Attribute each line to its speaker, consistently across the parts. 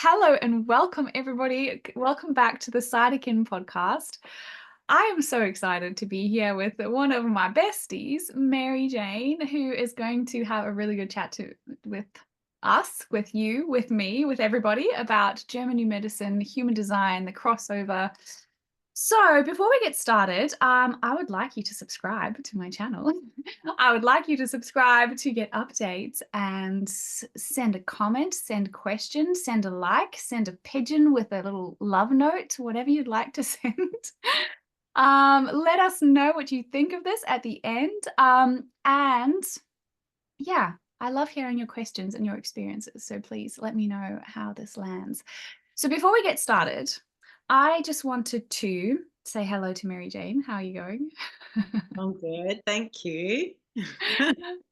Speaker 1: Hello and welcome, everybody. Welcome back to the Seidrkin podcast. I am so excited to be here with one of my besties, Mary Jane, who is going to have a really good chat with us, with you, with me, with everybody about German new medicine, human design, the crossover. So before we get started, I would like you to subscribe to my channel. I would like you to subscribe to get updates and send a comment, send questions, send a like, send a pigeon with a little love note, whatever you'd like to send. Let us know what you think of this at the end. And yeah, I love hearing your questions and your experiences. So please let me know how this lands. So before we get started, I just wanted to say hello to Mary Jane. How are you going?
Speaker 2: I'm good, thank you.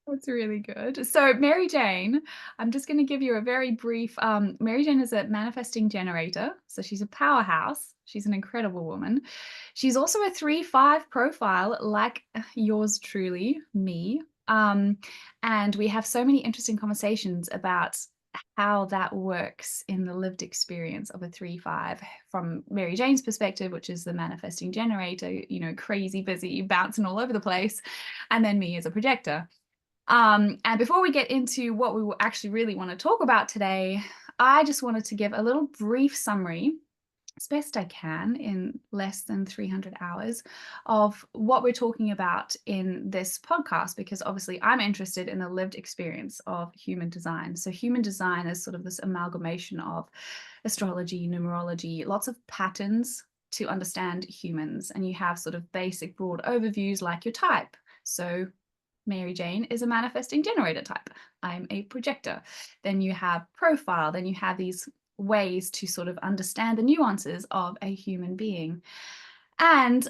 Speaker 1: That's really good. So Mary Jane, I'm just going to give you a very brief. Mary Jane is a manifesting generator. So she's a powerhouse. She's an incredible woman. She's also a 3-5 profile like yours truly, me. And we have so many interesting conversations about how that works in the lived experience of a 3-5 from Mary Jane's perspective, which is the manifesting generator, crazy busy, bouncing all over the place, and then me as a projector. And before we get into what we will actually really want to talk about today, I just wanted to give a little brief summary, as best I can in less than 300 hours, of what we're talking about in this podcast, because obviously I'm interested in the lived experience of human design. So human design is sort of this amalgamation of astrology, numerology, lots of patterns to understand humans. And you have sort of basic broad overviews like your type. So Mary Jane is a manifesting generator type. I'm a projector. Then you have profile. Then you have these ways to sort of understand the nuances of a human being. And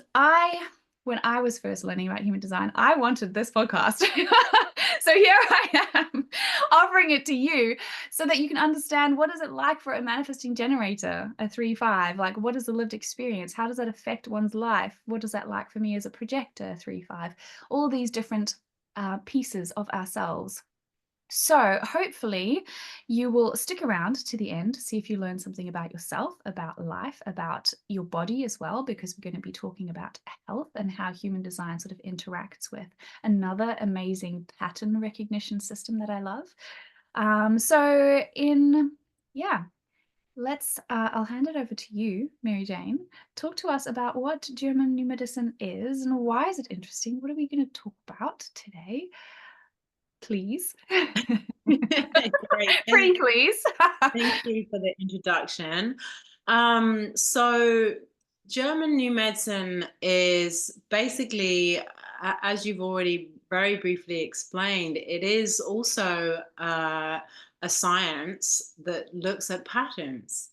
Speaker 1: when I was first learning about human design, I wanted this podcast. So here I am offering it to you so that you can understand, what is it like for a manifesting generator, a 3-5? Like, what is the lived experience? How does that affect one's life? What is that like for me as a projector, 3-5? All these different pieces of ourselves. So hopefully you will stick around to the end, see if you learn something about yourself, about life, about your body as well, because we're going to be talking about health and how human design sort of interacts with another amazing pattern recognition system that I love. Yeah, I'll hand it over to you, Mary Jane. Talk to us about what German new medicine is and why is it interesting? What are we going to talk about today? Please.
Speaker 2: Great,
Speaker 1: Pretty please.
Speaker 2: thank you for the introduction. So German New Medicine is basically, as you've already very briefly explained, it is also a science that looks at patterns.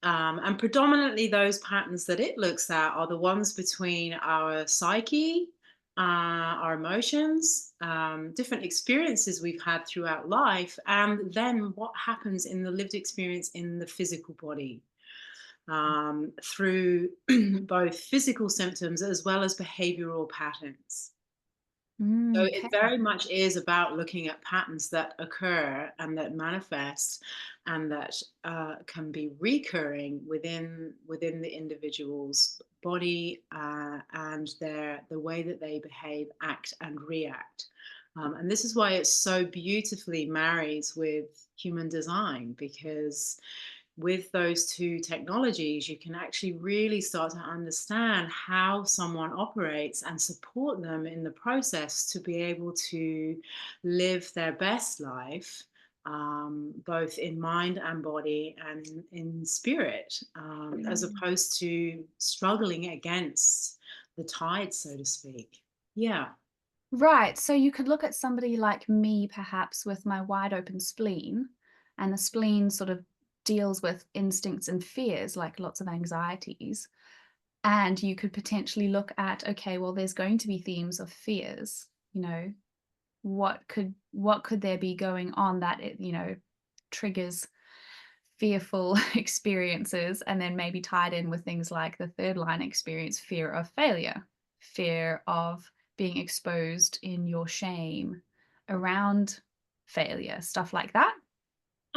Speaker 2: And predominantly those patterns that it looks at are the ones between our psyche, our emotions, different experiences we've had throughout life, and then what happens in the lived experience in the physical body, through both physical symptoms as well as behavioral patterns. So it
Speaker 1: Okay.
Speaker 2: very much is about looking at patterns that occur and that manifest and that can be recurring within the individual's body, and the way that they behave, act, and react. And this is why it so beautifully marries with human design, because with those two technologies, you can actually really start to understand how someone operates and support them in the process to be able to live their best life, both in mind and body and in spirit, as opposed to struggling against the tide, so to speak. Yeah.
Speaker 1: Right. So you could look at somebody like me, perhaps with my wide open spleen, and the spleen sort of deals with instincts and fears, like lots of anxieties. And you could potentially look at, okay, well, there's going to be themes of fears, what could there be going on that it triggers fearful experiences, and then maybe tied in with things like the third line experience, fear of failure, fear of being exposed in your shame around failure, stuff like that.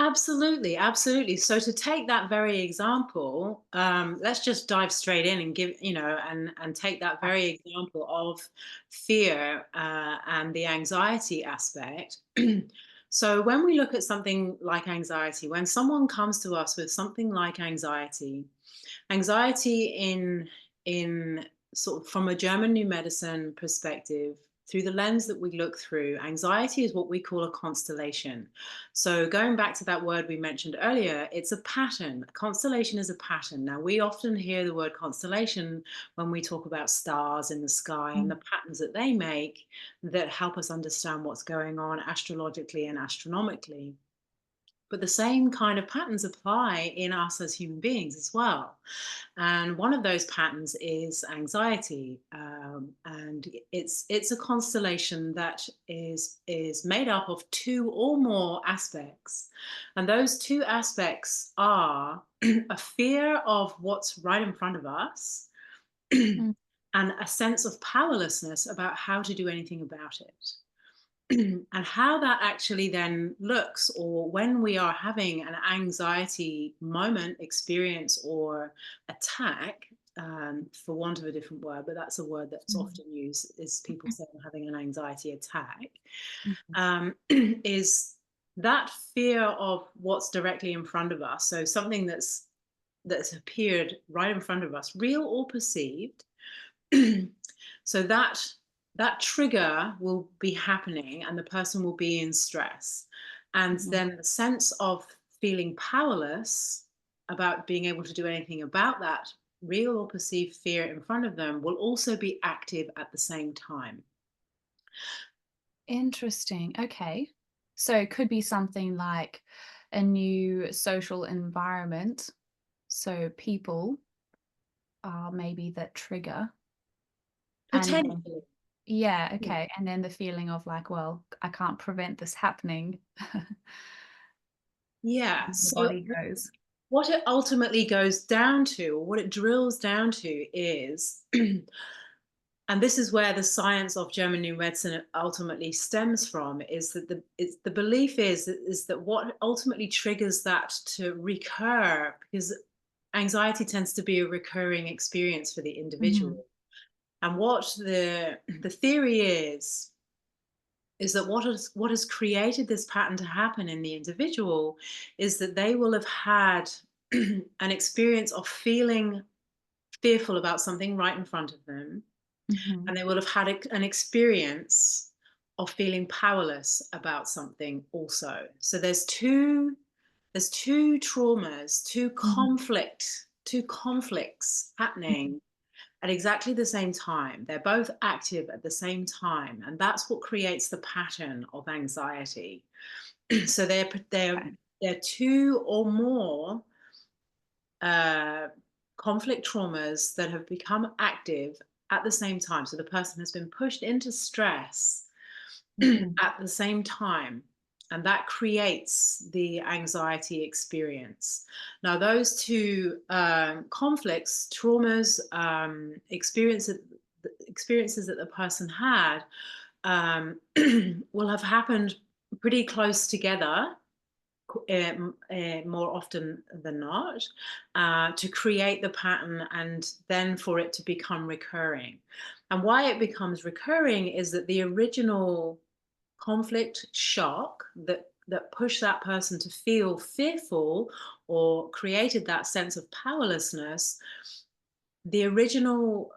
Speaker 2: Absolutely, absolutely. So to take that very example, let's just dive straight in and give, and take that very example of fear and the anxiety aspect. So when we look at something like anxiety, when someone comes to us with something like anxiety, anxiety in sort of from a German new medicine perspective, through the lens that we look through, anxiety is what we call a constellation. So going back to that word we mentioned earlier, it's a pattern. A constellation is a pattern. Now we often hear the word constellation when we talk about stars in the sky and
Speaker 1: Mm,
Speaker 2: the patterns that they make that help us understand what's going on astrologically and astronomically. But the same kind of patterns apply in us as human beings as well. And one of those patterns is anxiety, and it's a constellation that is made up of two or more aspects, and those two aspects are a fear of what's right in front of us, and
Speaker 1: mm,
Speaker 2: a sense of powerlessness about how to do anything about it. And how that actually then looks, or when we are having an anxiety moment, experience, or attack, for want of a different word, but that's a word that's
Speaker 1: mm,
Speaker 2: often used, is people say I'm having an anxiety attack,
Speaker 1: mhm,
Speaker 2: is that fear of what's directly in front of us. So something that's appeared right in front of us, real or perceived, so that trigger will be happening and the person will be in stress, and
Speaker 1: mhm.
Speaker 2: then the sense of feeling powerless about being able to do anything about that real or perceived fear in front of them will also be active at the same time.
Speaker 1: Interesting. Okay. So it could be something like a new social environment. So people are maybe that trigger. And then,
Speaker 2: Potentially.
Speaker 1: yeah, okay. And then the feeling of like, well, I can't prevent this happening.
Speaker 2: Yeah,
Speaker 1: The
Speaker 2: so
Speaker 1: body goes.
Speaker 2: what it ultimately goes down to, or what it drills down to, is and this is where the science of German New Medicine ultimately stems from, is that the belief is that what ultimately triggers that to recur, because anxiety tends to be a recurring experience for the individual.
Speaker 1: Mhm,
Speaker 2: And what the theory is that what has created this pattern to happen in the individual is that they will have had an experience of feeling fearful about something right in front of them,
Speaker 1: mhm,
Speaker 2: and they will have had an experience of feeling powerless about something also. So there's two traumas,
Speaker 1: mhm,
Speaker 2: two conflicts
Speaker 1: mhm.
Speaker 2: happening at exactly the same time. They're both active at the same time, and that's what creates the pattern of anxiety. So
Speaker 1: Okay.
Speaker 2: they're two or more uh, conflict traumas that have become active at the same time. So the person has been pushed into stress
Speaker 1: Mhm,
Speaker 2: at the same time. And that creates the anxiety experience. Now, those two conflicts, traumas, experiences that the person had um, will have happened pretty close together, more often than not, to create the pattern and then for it to become recurring. And why it becomes recurring is that the original conflict shock that pushed that person to feel fearful or created that sense of powerlessness, the original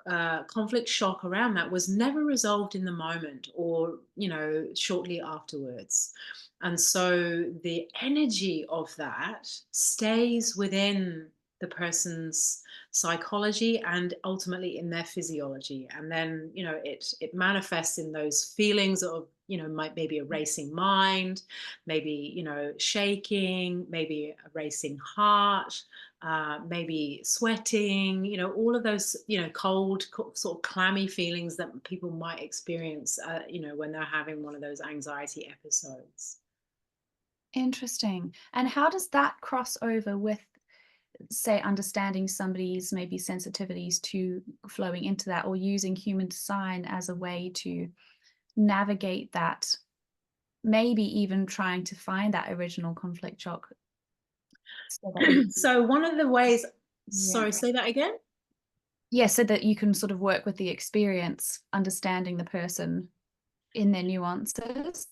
Speaker 2: conflict shock around that was never resolved in the moment, or shortly afterwards. And so the energy of that stays within the person's psychology and ultimately in their physiology, and then it manifests in those feelings of maybe a racing mind, maybe shaking, maybe a racing heart, maybe sweating, all of those, cold, sort of clammy feelings that people might experience, when they're having one of those anxiety episodes.
Speaker 1: interesting. And how does that cross over with, say, understanding somebody's maybe sensitivities to flowing into that, or using human design as a way to navigate that maybe even trying to find that original conflict shock so that you
Speaker 2: So one of the ways,
Speaker 1: yeah.
Speaker 2: sorry, say that again.
Speaker 1: Yeah, so that you can sort of work with the experience, understanding the person in their nuances.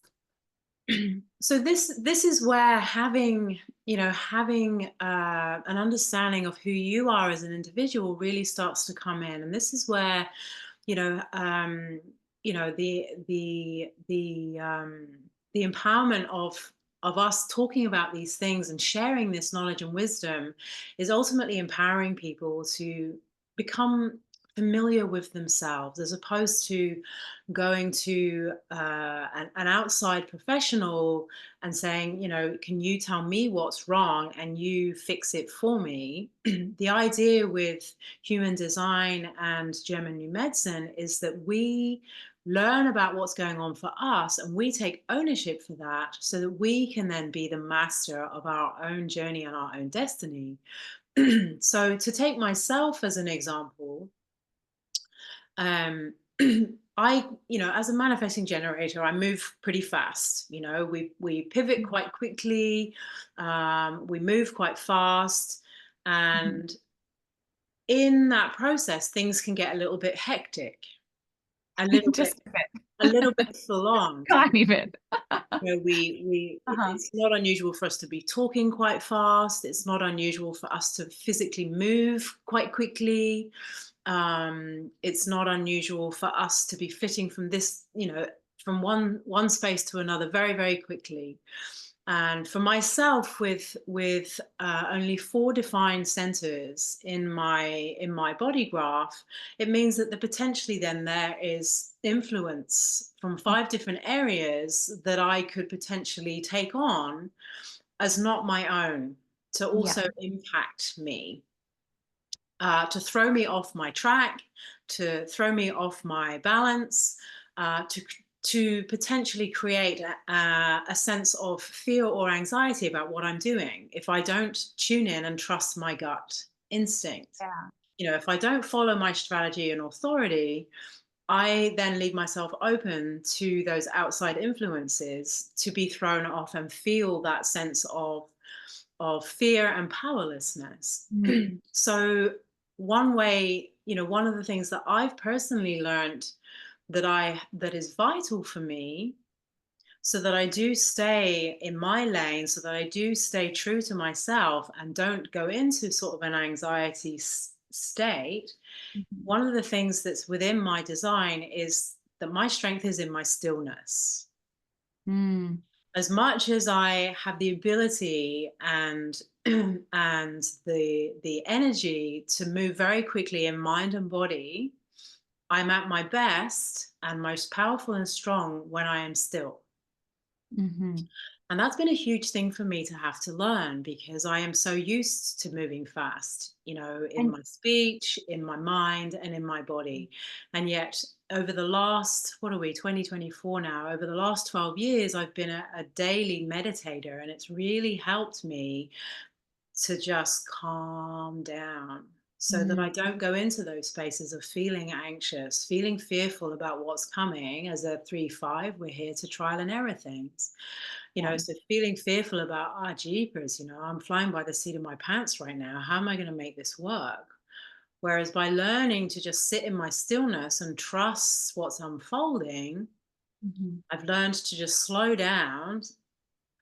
Speaker 2: So this is where having, having an understanding of who you are as an individual really starts to come in, and this is where, you know um the empowerment of us talking about these things and sharing this knowledge and wisdom is ultimately empowering people to become familiar with themselves, as opposed to going to an outside professional and saying, can you tell me what's wrong and you fix it for me. The idea with human design and German new medicine is that we learn about what's going on for us and we take ownership for that so that we can then be the master of our own journey and our own destiny. So, to take myself as an example, um, as a manifesting generator, I move pretty fast. We pivot
Speaker 1: Mhm,
Speaker 2: quite quickly, we move quite fast,
Speaker 1: mhm.
Speaker 2: and in that process, things can get a little bit hectic, a little bit,
Speaker 1: Just a bit.
Speaker 2: a little bit full
Speaker 1: Just
Speaker 2: on.
Speaker 1: a tiny bit. Uh-huh.
Speaker 2: It's not unusual for us to be talking quite fast. It's not unusual for us to physically move quite quickly. It's not unusual for us to be fitting from from one space to another very, very quickly. And for myself, with only four defined centers in my body graph, it means that potentially then there is influence from five different areas that I could potentially take on as not my own, to
Speaker 1: Yeah.
Speaker 2: also impact me, to throw me off my track, to throw me off my balance, to potentially create a sense of fear or anxiety about what I'm doing if I don't tune in and trust my gut instinct.
Speaker 1: Yeah.
Speaker 2: If I don't follow my strategy and authority, I then leave myself open to those outside influences to be thrown off and feel that sense of fear and powerlessness.
Speaker 1: Mm,
Speaker 2: So one of the things that I've personally learned that is vital for me, so that I do stay in my lane, so that I do stay true to myself and don't go into sort of an anxiety state.
Speaker 1: mhm.
Speaker 2: One of the things that's within my design is that my strength is in my stillness.
Speaker 1: Mm,
Speaker 2: As much as I have the ability and and the energy to move very quickly in mind and body, I'm at my best and most powerful and strong when I am still.
Speaker 1: mhm.
Speaker 2: And that's been a huge thing for me to have to learn, because I am so used to moving fast, in
Speaker 1: And
Speaker 2: my speech, in my mind, and in my body. And yet, over the last, what are we, 2024 now, over the last 12 years, I've been a daily meditator, and it's really helped me to just calm down so that
Speaker 1: mm,
Speaker 2: I don't go into those spaces of feeling anxious, feeling fearful about what's coming. As a 3-5, we're here to trial and error things.
Speaker 1: yeah.
Speaker 2: So feeling fearful about, jeepers, I'm flying by the seat of my pants right now. How am I going to make this work? Whereas by learning to just sit in my stillness and trust what's unfolding,
Speaker 1: Mhm.
Speaker 2: I've learned to just slow down,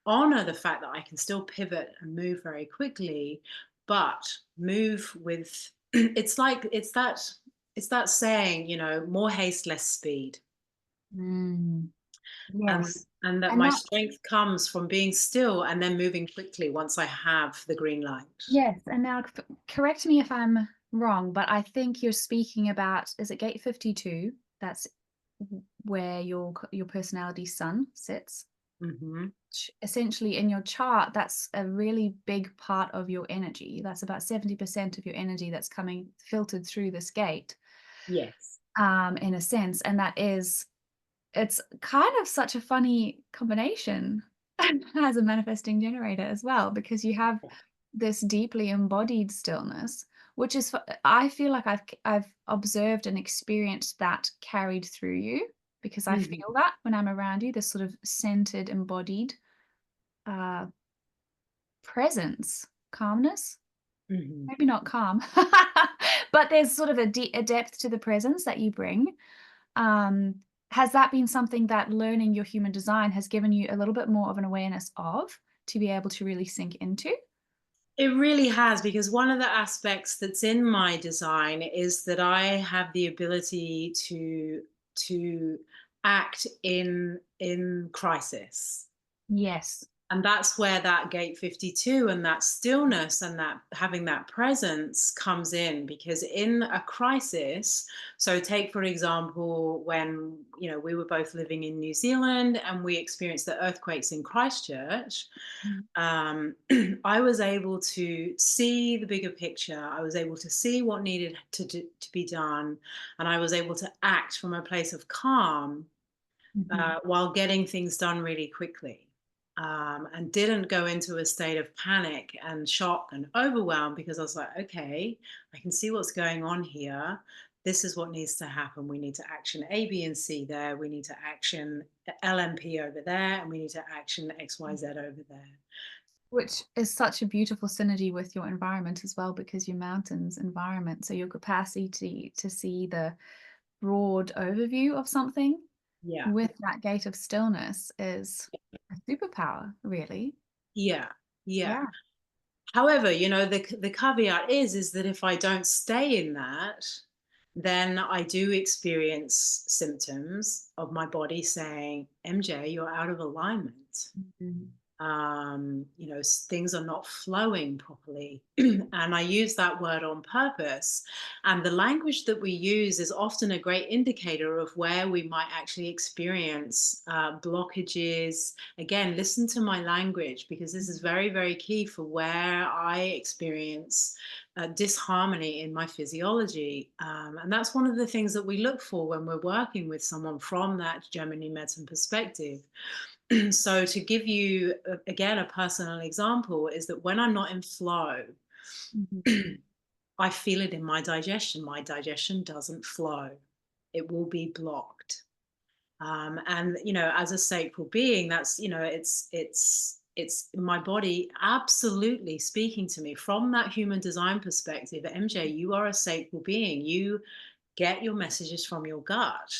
Speaker 2: honor the fact that I can still pivot and move very quickly, but move with it's that saying, more haste, less speed.
Speaker 1: Mm.
Speaker 2: And
Speaker 1: Yes.
Speaker 2: and that
Speaker 1: And
Speaker 2: my
Speaker 1: that
Speaker 2: strength comes from being still and then moving quickly once I have the green light.
Speaker 1: yes, and now correct me if I'm wrong, but I think you're speaking about, is it gate 52? That's where your personality sun sits.
Speaker 2: Hmm.
Speaker 1: Essentially in your chart, that's a really big part of your energy. That's about 70% of your energy that's coming filtered through this gate,
Speaker 2: Yes.
Speaker 1: in a sense. And it's kind of such a funny combination as a manifesting generator as well, because you have this deeply embodied stillness, which is, I feel like I've observed and experienced that carried through you. because I
Speaker 2: Mhm.
Speaker 1: feel that when I'm around you, this sort of centered, embodied, uh, presence, calmness.
Speaker 2: Mhm.
Speaker 1: Maybe not calm, but there's sort of a depth to the presence that you bring. Um, has that been something that learning your human design has given you a little bit more of an awareness of, to be able to really sink into?
Speaker 2: It really has, because one of the aspects that's in my design is that I have the ability to act in crisis.
Speaker 1: Yes.
Speaker 2: And that's where that gate 52 and that stillness and that having that presence comes in, because in a crisis, so take for example when, we were both living in New Zealand and we experienced the earthquakes in Christchurch.
Speaker 1: Mm,
Speaker 2: I was able to see the bigger picture. I was able to see what needed to be done, and I was able to act from a place of calm,
Speaker 1: mhm,
Speaker 2: while getting things done really quickly. And didn't go into a state of panic and shock and overwhelm, because I was like, okay, I can see what's going on here. This is what needs to happen. We need to action A, B, and C there. We need to action LMP over there, and we need to action
Speaker 1: mm.
Speaker 2: XYZ over there.
Speaker 1: Which is such a beautiful synergy with your environment as well, because your mountains environment, so your capacity to see the broad overview of something
Speaker 2: Yeah,
Speaker 1: with that gate of stillness is a superpower, really.
Speaker 2: yeah, yeah.
Speaker 1: Yeah.
Speaker 2: However, the caveat is that if I don't stay in that, then I do experience symptoms of my body saying, MJ, you're out of alignment.
Speaker 1: Mhm.
Speaker 2: Things are not flowing properly. And I use that word on purpose. And the language that we use is often a great indicator of where we might actually experience blockages. Again, listen to my language, because this is very, very key for where I experience disharmony in my physiology. And that's one of the things that we look for when we're working with someone from that German medicine perspective. So to give you again a personal example is that when I'm not in flow,
Speaker 1: Mhm.
Speaker 2: I feel it in my digestion doesn't flow, it will be blocked. And as a sacral being, that's it's my body absolutely speaking to me from that human design perspective. MJ, you are a sacral being, you get your messages from your gut.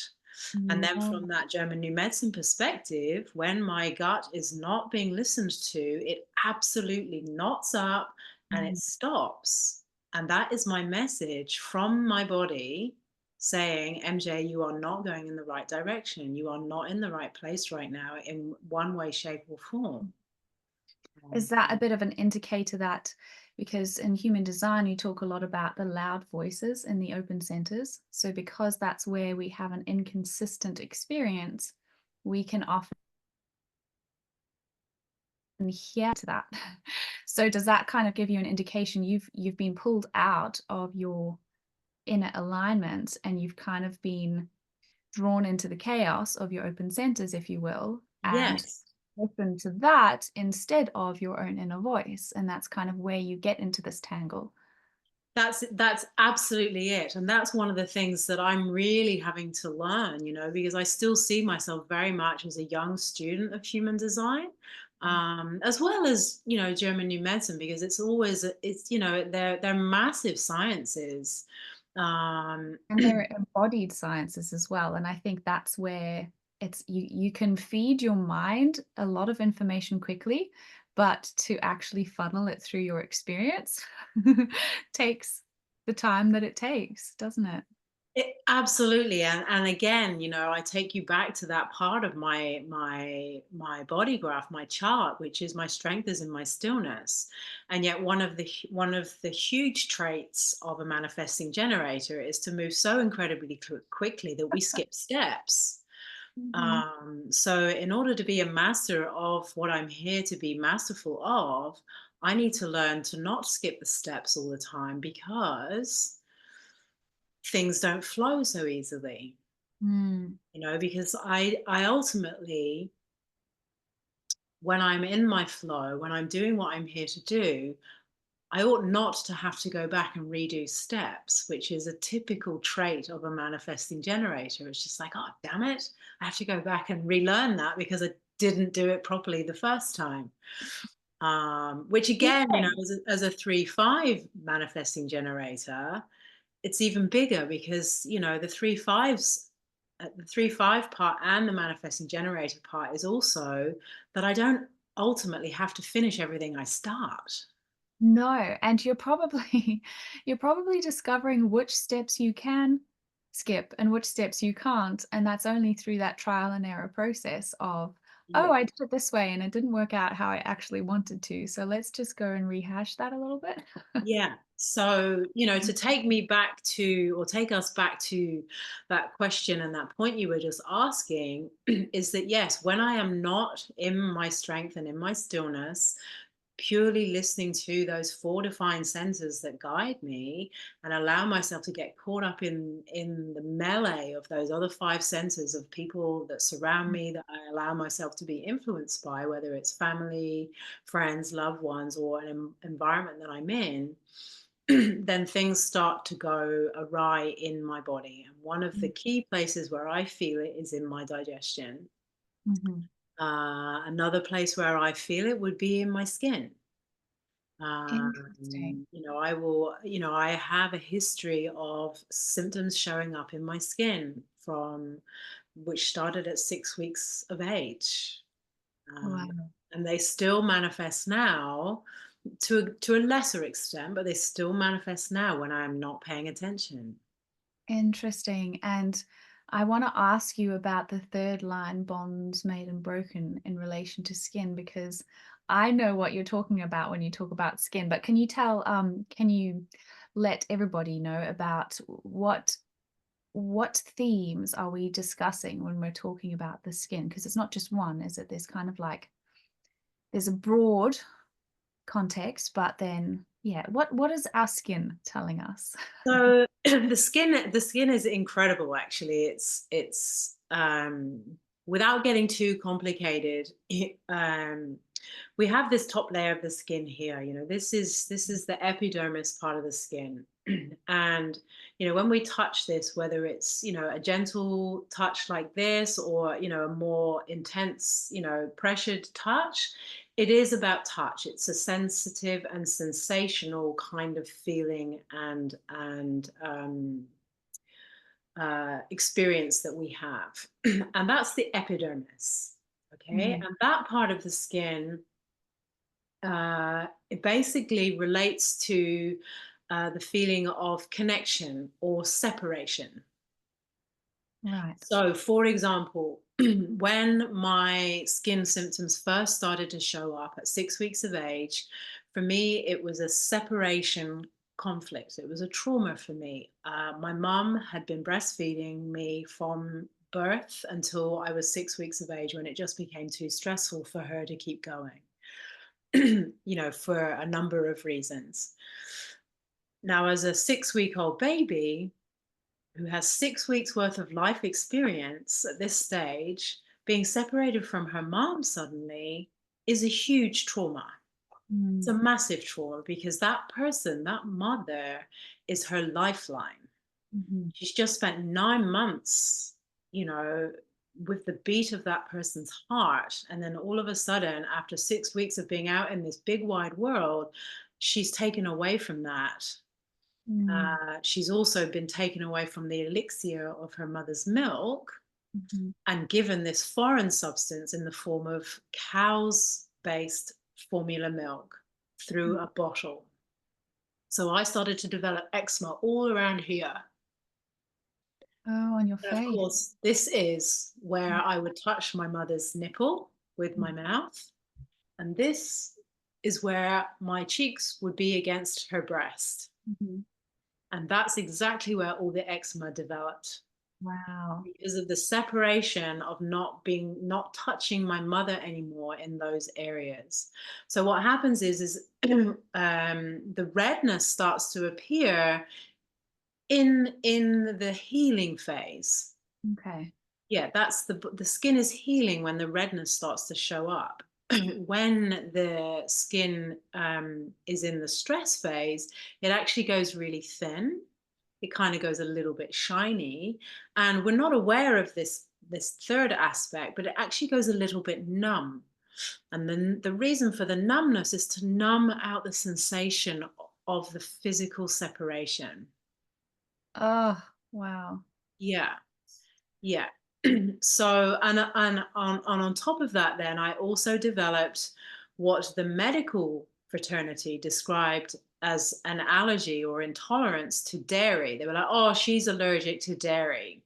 Speaker 2: And then
Speaker 1: Yeah.
Speaker 2: from that German New Medicine perspective, when my gut is not being listened to, it absolutely knots up and it
Speaker 1: Mhm.
Speaker 2: stops. And that is my message from my body saying, MJ, you are not going in the right direction. You are not in the right place right now in one way, shape, or form.
Speaker 1: Is that a bit of an indicator that, because in human design, you talk a lot about the loud voices in the open centers. So because that's where we have an inconsistent experience, we can often hear to that. So does that kind of give you an indication you've been pulled out of your inner alignment, and you've kind of been drawn into the chaos of your open centers, if you will, and
Speaker 2: Yes.
Speaker 1: listen to that instead of your own inner voice, and that's kind of where you get into this tangle.
Speaker 2: That's absolutely it, and that's one of the things that I'm really having to learn, because I still see myself very much as a young student of human design, as well as German New Medicine, because they're massive sciences. Um,
Speaker 1: And they're embodied sciences as well, and I think that's where you can feed your mind a lot of information quickly, but to actually funnel it through your experience takes the time that it takes, doesn't it?
Speaker 2: Absolutely, and again, I take you back to that part of my body graph, my chart, which is my strength is in my stillness, and yet one of the huge traits of a manifesting generator is to move so incredibly quickly that we skip steps.
Speaker 1: Mhm.
Speaker 2: So, in order to be a master of what I'm here to be masterful of, I need to learn to not skip the steps all the time, because things don't flow so easily.
Speaker 1: Mm.
Speaker 2: Because I ultimately, when I'm in my flow, when I'm doing what I'm here to do, I ought not to have to go back and redo steps, which is a typical trait of a manifesting generator. It's just like, oh, damn it. I have to go back and relearn that because I didn't do it properly the first time. Which again,
Speaker 1: Interesting.
Speaker 2: as a 3-5 manifesting generator, it's even bigger because, the 3-5 part and the manifesting generator part is also that I don't ultimately have to finish everything I start.
Speaker 1: No, and you're probably you're probably discovering which steps you can skip and which steps you can't, and that's only through that trial and error process of, "Oh,
Speaker 2: Yeah.
Speaker 1: I did it this way and it didn't work out how I actually wanted to, so let's just go and rehash that a little bit."
Speaker 2: Yeah. So, to take me back to, or take us back to that question and that point you were just asking, is that yes, when I am not in my strength and in my stillness, purely listening to those four defined senses that guide me and allow myself to get caught up in the melee of those other five senses of people that surround me, that I allow myself to be influenced by, whether it's family, friends, loved ones, or an environment that I'm in, then things start to go awry in my body. And one of the key places where I feel it is in my digestion.
Speaker 1: Mhm.
Speaker 2: Another place where I feel it would be in my skin.
Speaker 1: Interesting.
Speaker 2: I have a history of symptoms showing up in my skin from which started at 6 weeks of age. Um,
Speaker 1: Wow.
Speaker 2: and they still manifest now to a lesser extent, but they still manifest now when I'm not paying attention.
Speaker 1: Interesting, and I wanna ask you about the third line, bonds made and broken, in relation to skin, because I know what you're talking about when you talk about skin, but can you let everybody know about what themes are we discussing when we're talking about the skin? Because it's not just one, is it? There's kind of like there's a broad context, but then, yeah, what is our skin telling us?
Speaker 2: So the skin is incredible actually. It's without getting too complicated, we have this top layer of the skin here. This is the epidermis part of the skin. And when we touch this, whether it's a gentle touch like this, or a more intense pressured touch, it is about touch. It's a sensitive and sensational kind of feeling and experience that we have. And that's the epidermis. Okay.
Speaker 1: Mhm.
Speaker 2: And that part of the skin, it basically relates to the feeling of connection or separation.
Speaker 1: Right.
Speaker 2: So, for example, when my skin symptoms first started to show up at 6 weeks of age, for me, it was a separation conflict. It was a trauma for me. My mum had been breastfeeding me from birth until I was 6 weeks of age, when it just became too stressful for her to keep going, for a number of reasons. Now, as a 6-week-old baby, who has 6 weeks worth of life experience at this stage, being separated from her mom suddenly is a huge trauma. It's a
Speaker 1: Mm.
Speaker 2: massive trauma because that person, that mother, is her lifeline.
Speaker 1: Mhm.
Speaker 2: She's just spent 9 months, you know, with the beat of that person's heart. And then all of a sudden, after 6 weeks of being out in this big wide world, she's taken away from that.
Speaker 1: Mm.
Speaker 2: She's also been taken away from the elixir of her mother's milk
Speaker 1: Mhm.
Speaker 2: and given this foreign substance in the form of cow's based formula milk
Speaker 1: Mm.
Speaker 2: through a bottle. So I started to develop eczema all around here.
Speaker 1: Oh, on your
Speaker 2: And of
Speaker 1: face.
Speaker 2: course, this is where I would touch my mother's nipple with my mouth. And this is where my cheeks would be against her breast.
Speaker 1: Mhm.
Speaker 2: And that's exactly where all the eczema developed,
Speaker 1: Wow.
Speaker 2: because of the separation of not touching my mother anymore in those areas. So what happens is the redness starts to appear in the healing phase.
Speaker 1: Okay.
Speaker 2: Yeah, that's the skin is healing when the redness starts to show up. when the skin is in the stress phase, it actually goes really thin. It kind of goes a little bit shiny, and we're not aware of this third aspect, but it actually goes a little bit numb. And then the reason for the numbness is to numb out the sensation of the physical separation.
Speaker 1: Oh, wow.
Speaker 2: Yeah, yeah. So, and on top of that, then I also developed what the medical fraternity described as an allergy or intolerance to dairy. They were like, "Oh, she's allergic to dairy,"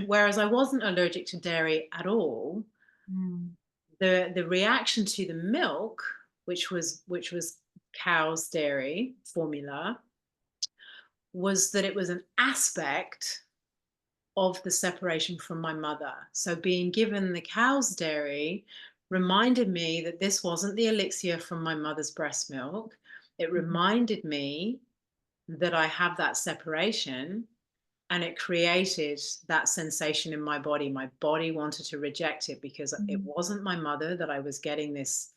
Speaker 2: whereas I wasn't allergic to dairy at all.
Speaker 1: Mm.
Speaker 2: The reaction to the milk, which was cow's dairy formula, was that it was an aspect of the separation from my mother. So being given the cow's dairy reminded me that this wasn't the elixir from my mother's breast milk. It
Speaker 1: Mhm.
Speaker 2: reminded me that I have that separation, and it created that sensation in my body. My body wanted to reject it because it
Speaker 1: Mm.
Speaker 2: wasn't my mother that I was getting this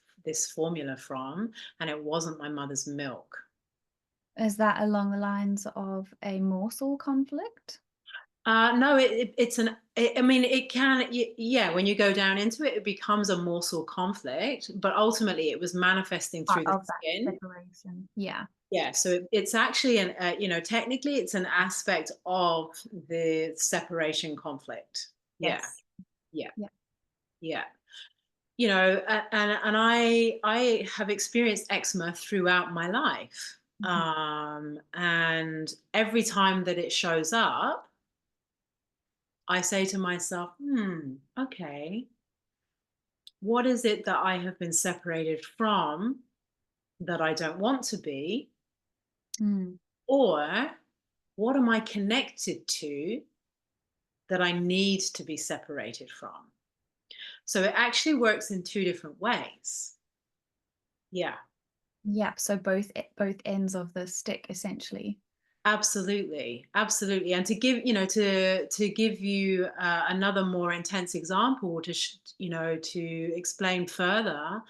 Speaker 2: formula from, and it wasn't my mother's milk.
Speaker 1: Is that along the lines of a morsel conflict?
Speaker 2: No, it's I mean, it can, yeah, when you go down into it, it becomes a morsel conflict, but ultimately it was manifesting
Speaker 1: Part
Speaker 2: through the
Speaker 1: of that
Speaker 2: skin.
Speaker 1: separation. Yeah.
Speaker 2: Yeah, so it's actually technically it's an aspect of the separation conflict. Yeah,
Speaker 1: Yes.
Speaker 2: yeah,
Speaker 1: Yeah.
Speaker 2: yeah. And I have experienced eczema throughout my life.
Speaker 1: Mhm.
Speaker 2: And every time that it shows up, I say to myself, okay, what is it that I have been separated from that I don't want to be?
Speaker 1: Mm.
Speaker 2: Or what am I connected to that I need to be separated from? So it actually works in two different ways. Yeah.
Speaker 1: Yep, so both ends of the stick, essentially.
Speaker 2: Absolutely, absolutely, and to give to give you another more intense example to explain further,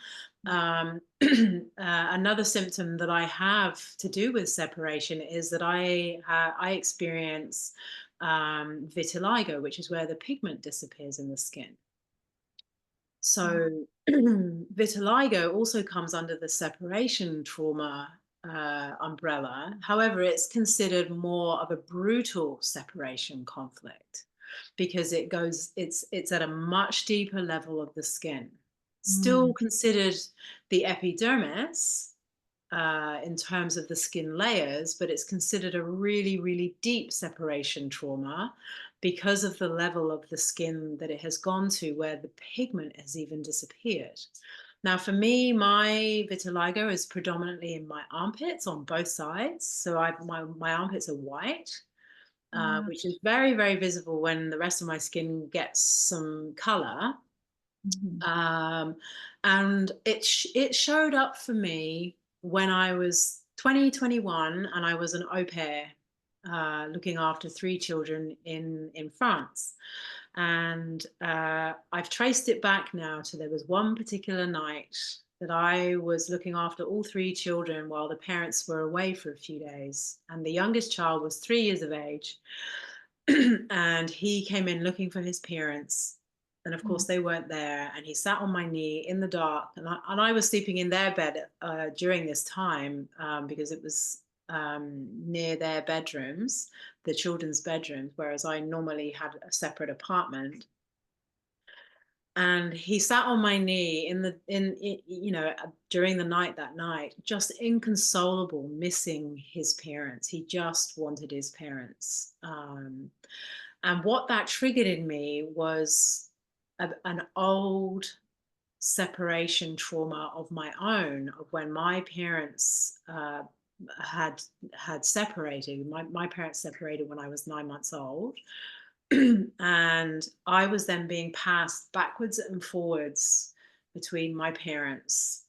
Speaker 2: another symptom that I have to do with separation is that I experience vitiligo, which is where the pigment disappears in the skin.
Speaker 1: Wow.
Speaker 2: So vitiligo also comes under the separation trauma umbrella. However, it's considered more of a brutal separation conflict because it's at a much deeper level of the skin. Still
Speaker 1: Mm.
Speaker 2: considered the epidermis, in terms of the skin layers, but it's considered a really, really deep separation trauma because of the level of the skin that it has gone to, where the pigment has even disappeared. Now, for me, my vitiligo is predominantly in my armpits on both sides. So my armpits are white,
Speaker 1: Wow.
Speaker 2: which is very, very visible when the rest of my skin gets some color.
Speaker 1: Mhm.
Speaker 2: Um, and it showed up for me when I was 2021, and I was an au pair, looking after three children in France. And I've traced it back now to there was one particular night that I was looking after all three children while the parents were away for a few days. And the youngest child was 3 years of age. And he came in looking for his parents. And of course,
Speaker 1: Mm.
Speaker 2: they weren't there. And he sat on my knee in the dark. And I was sleeping in their bed during this time, because it was near their bedrooms, the children's bedrooms, whereas I normally had a separate apartment. And he sat on my knee during the night that night, just inconsolable, missing his parents. He just wanted his parents. And what that triggered in me was an old separation trauma of my own, of when my parents had had separated. My parents separated when I was 9 months old. And I was then being passed backwards and forwards between my parents.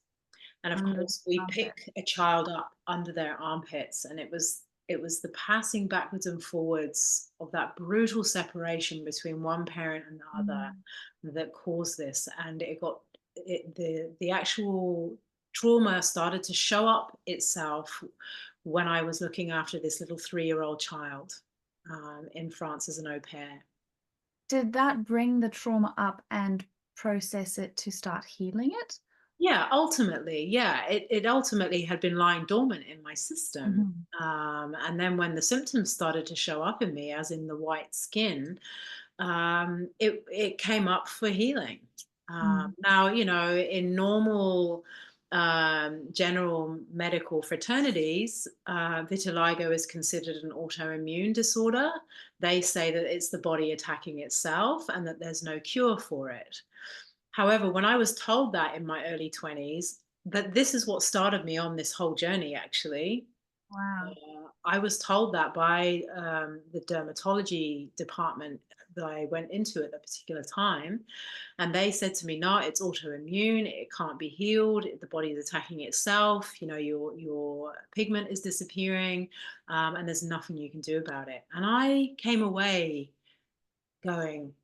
Speaker 2: And of
Speaker 1: Under the
Speaker 2: course, we
Speaker 1: armpit.
Speaker 2: pick a child up under their armpits, and it was the passing backwards and forwards of that brutal separation between one parent and the other
Speaker 1: Mm.
Speaker 2: that caused this. And the actual trauma started to show up itself when I was looking after this little 3-year-old child in France as an au pair.
Speaker 1: Did that bring the trauma up and process it to start healing it?
Speaker 2: Yeah, ultimately, yeah, it ultimately had been lying dormant in my system.
Speaker 1: Mhm.
Speaker 2: And then when the symptoms started to show up in me, as in the white skin, it came up for healing.
Speaker 1: Mm.
Speaker 2: Now, in normal general medical fraternities, vitiligo is considered an autoimmune disorder. They say that it's the body attacking itself and that there's no cure for it. However, when I was told that in my early 20s, that this is what started me on this whole journey, actually.
Speaker 1: Wow.
Speaker 2: I was told that by the dermatology department that I went into at that particular time. And they said to me, no, it's autoimmune. It can't be healed. The body is attacking itself. Your pigment is disappearing, and there's nothing you can do about it. And I came away going,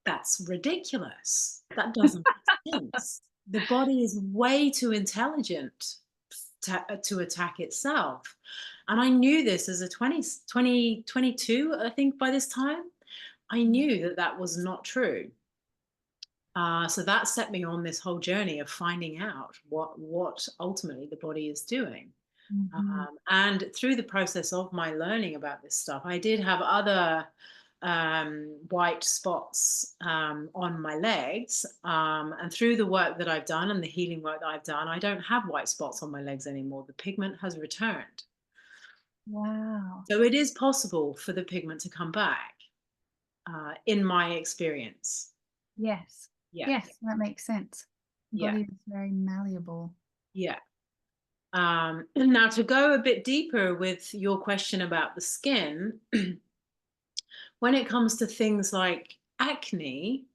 Speaker 2: that's ridiculous. That doesn't make sense. The body is way too intelligent to attack itself. And I knew this as a 22, I think, by this time. I
Speaker 1: Mm.
Speaker 2: knew that that was not true. So that set me on this whole journey of finding out what ultimately the body is doing.
Speaker 1: Mhm.
Speaker 2: And through the process of my learning about this stuff, I did have other white spots on my legs. And through the work that I've done and the healing work that I've done, I don't have white spots on my legs anymore. The pigment has returned.
Speaker 1: Wow.
Speaker 2: So it is possible for the pigment to come back, in my experience.
Speaker 1: Yes.
Speaker 2: Yeah,
Speaker 1: Yes, that makes sense. The
Speaker 2: yeah,
Speaker 1: body is very malleable.
Speaker 2: yeah. Now, to go a bit deeper with your question about the skin, when it comes to things like acne,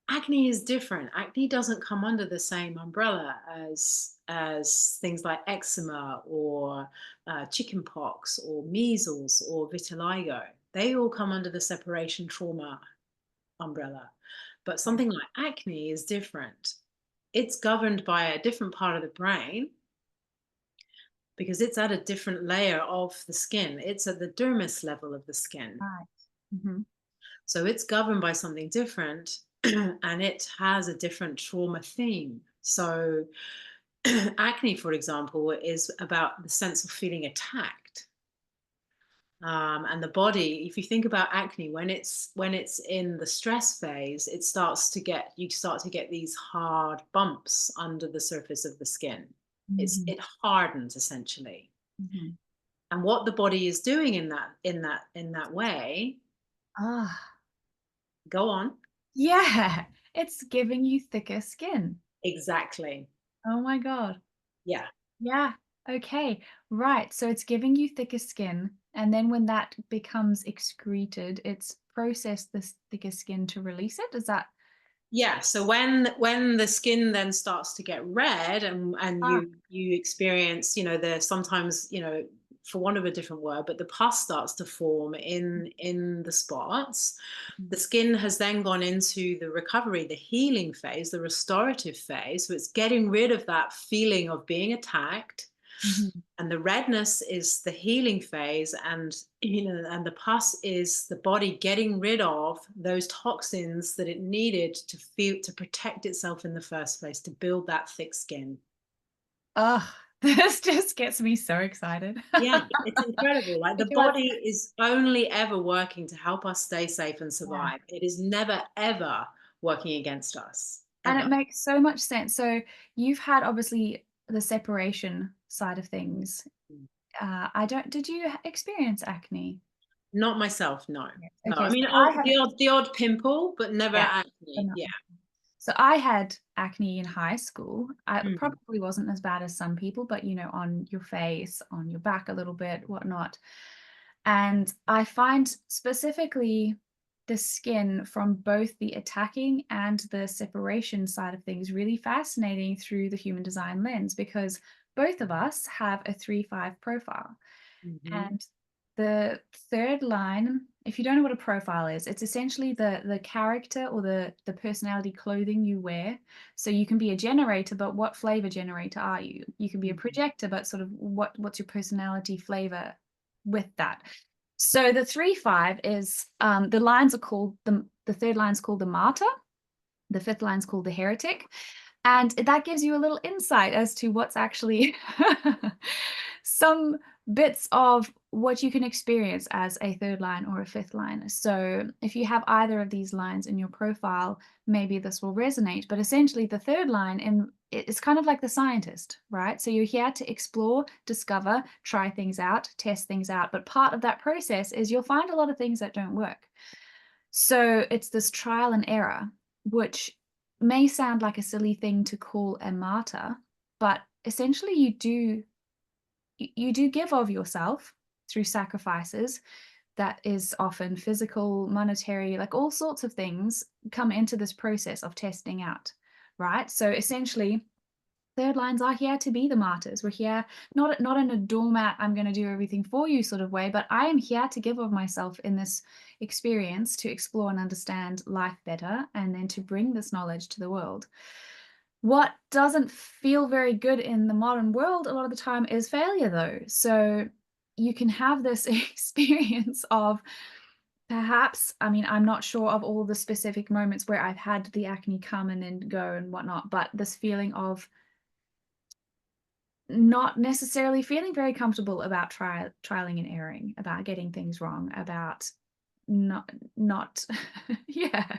Speaker 2: acne is different. Acne doesn't come under the same umbrella as things like eczema or chickenpox or measles or vitiligo. They all come under the separation trauma umbrella. But
Speaker 1: Okay.
Speaker 2: something like acne is different. It's governed by a different part of the brain because it's at a different layer of the skin. It's at the dermis level of the skin.
Speaker 1: Right. Mhm.
Speaker 2: So it's governed by something different and it has a different trauma theme. So, acne, for example, is about the sense of feeling attacked. And the body, if you think about acne, when it's in the stress phase, you start to get these hard bumps under the surface of the skin.
Speaker 1: Mhm.
Speaker 2: It hardens essentially.
Speaker 1: Mhm.
Speaker 2: And what the body is doing in that way,
Speaker 1: Ah.
Speaker 2: go on.
Speaker 1: Yeah. It's giving you thicker skin.
Speaker 2: Exactly.
Speaker 1: Oh my god.
Speaker 2: Yeah.
Speaker 1: Yeah. Okay. Right. So it's giving you thicker skin, and then when that becomes excreted, it's processed this thicker skin to release it. Is that
Speaker 2: Yeah, so when the skin then starts to get red and
Speaker 1: ah,
Speaker 2: you experience, the sometimes, for want of a different word, but the pus starts to form in the spots.
Speaker 1: mhm,
Speaker 2: The skin has then gone into the recovery, the healing phase, the restorative phase. So it's getting rid of that feeling of being attacked,
Speaker 1: mhm.
Speaker 2: and the redness is the healing phase, and the pus is the body getting rid of those toxins that it needed to protect itself in the first place, to build that thick skin.
Speaker 1: Ugh, this just gets me so excited.
Speaker 2: Yeah, it's incredible. Like, the
Speaker 1: Because
Speaker 2: body is only ever working to help us stay safe and
Speaker 1: yeah,
Speaker 2: survive. It is never ever working against us,
Speaker 1: and it
Speaker 2: ever.
Speaker 1: makes so much sense. So you've had obviously the separation side of things. I don't did you experience acne?
Speaker 2: Not myself, no.
Speaker 1: Yes.
Speaker 2: No, I
Speaker 1: Okay, so
Speaker 2: mean,
Speaker 1: I had
Speaker 2: the odd pimple, but never
Speaker 1: yeah, but
Speaker 2: acne.
Speaker 1: not
Speaker 2: Yeah.
Speaker 1: so I had acne in high school. I it
Speaker 2: Mhm.
Speaker 1: probably wasn't as bad as some people, but, on your face, on your back a little bit, whatnot. And I find specifically the skin from both the attacking and the separation side of things really fascinating through the human design lens because both of us have a 3-5 profile.
Speaker 2: Mhm.
Speaker 1: And The third line, if you don't know what a profile is, it's essentially the character or the personality clothing you wear. So you can be a generator, but what flavor generator are you? You can be a
Speaker 2: Mhm.
Speaker 1: projector, but sort of what's your personality flavor with that? So the 3-5 is the lines are called the third line's called the martyr, the fifth line's called the heretic. And that gives you a little insight as to what's actually some bits of what you can experience as a third line or a fifth line. So if you have either of these lines in your profile, maybe this will resonate. But essentially, the third line it's kind of like the scientist, right? So you're here to explore, discover, try things out, test things out. But part of that process is you'll find a lot of things that don't work. So it's this trial and error, which may sound like a silly thing to call a martyr, but essentially you do give of yourself through sacrifices that is often physical, monetary, like all sorts of things come into this process of testing out, right? So essentially third lines are here to be the martyrs. We're here not in a doormat, I'm going to do everything for you sort of way, but I am here to give of myself in this experience to explore and understand life better and then to bring this knowledge to the world. What doesn't feel very good in the modern world a lot of the time is failure, though. So you can have this experience of perhaps, I mean, I'm not sure of all the specific moments where I've had the acne come and then go and whatnot, but this feeling of not necessarily feeling very comfortable about trialing and erroring, about getting things wrong, about not yeah,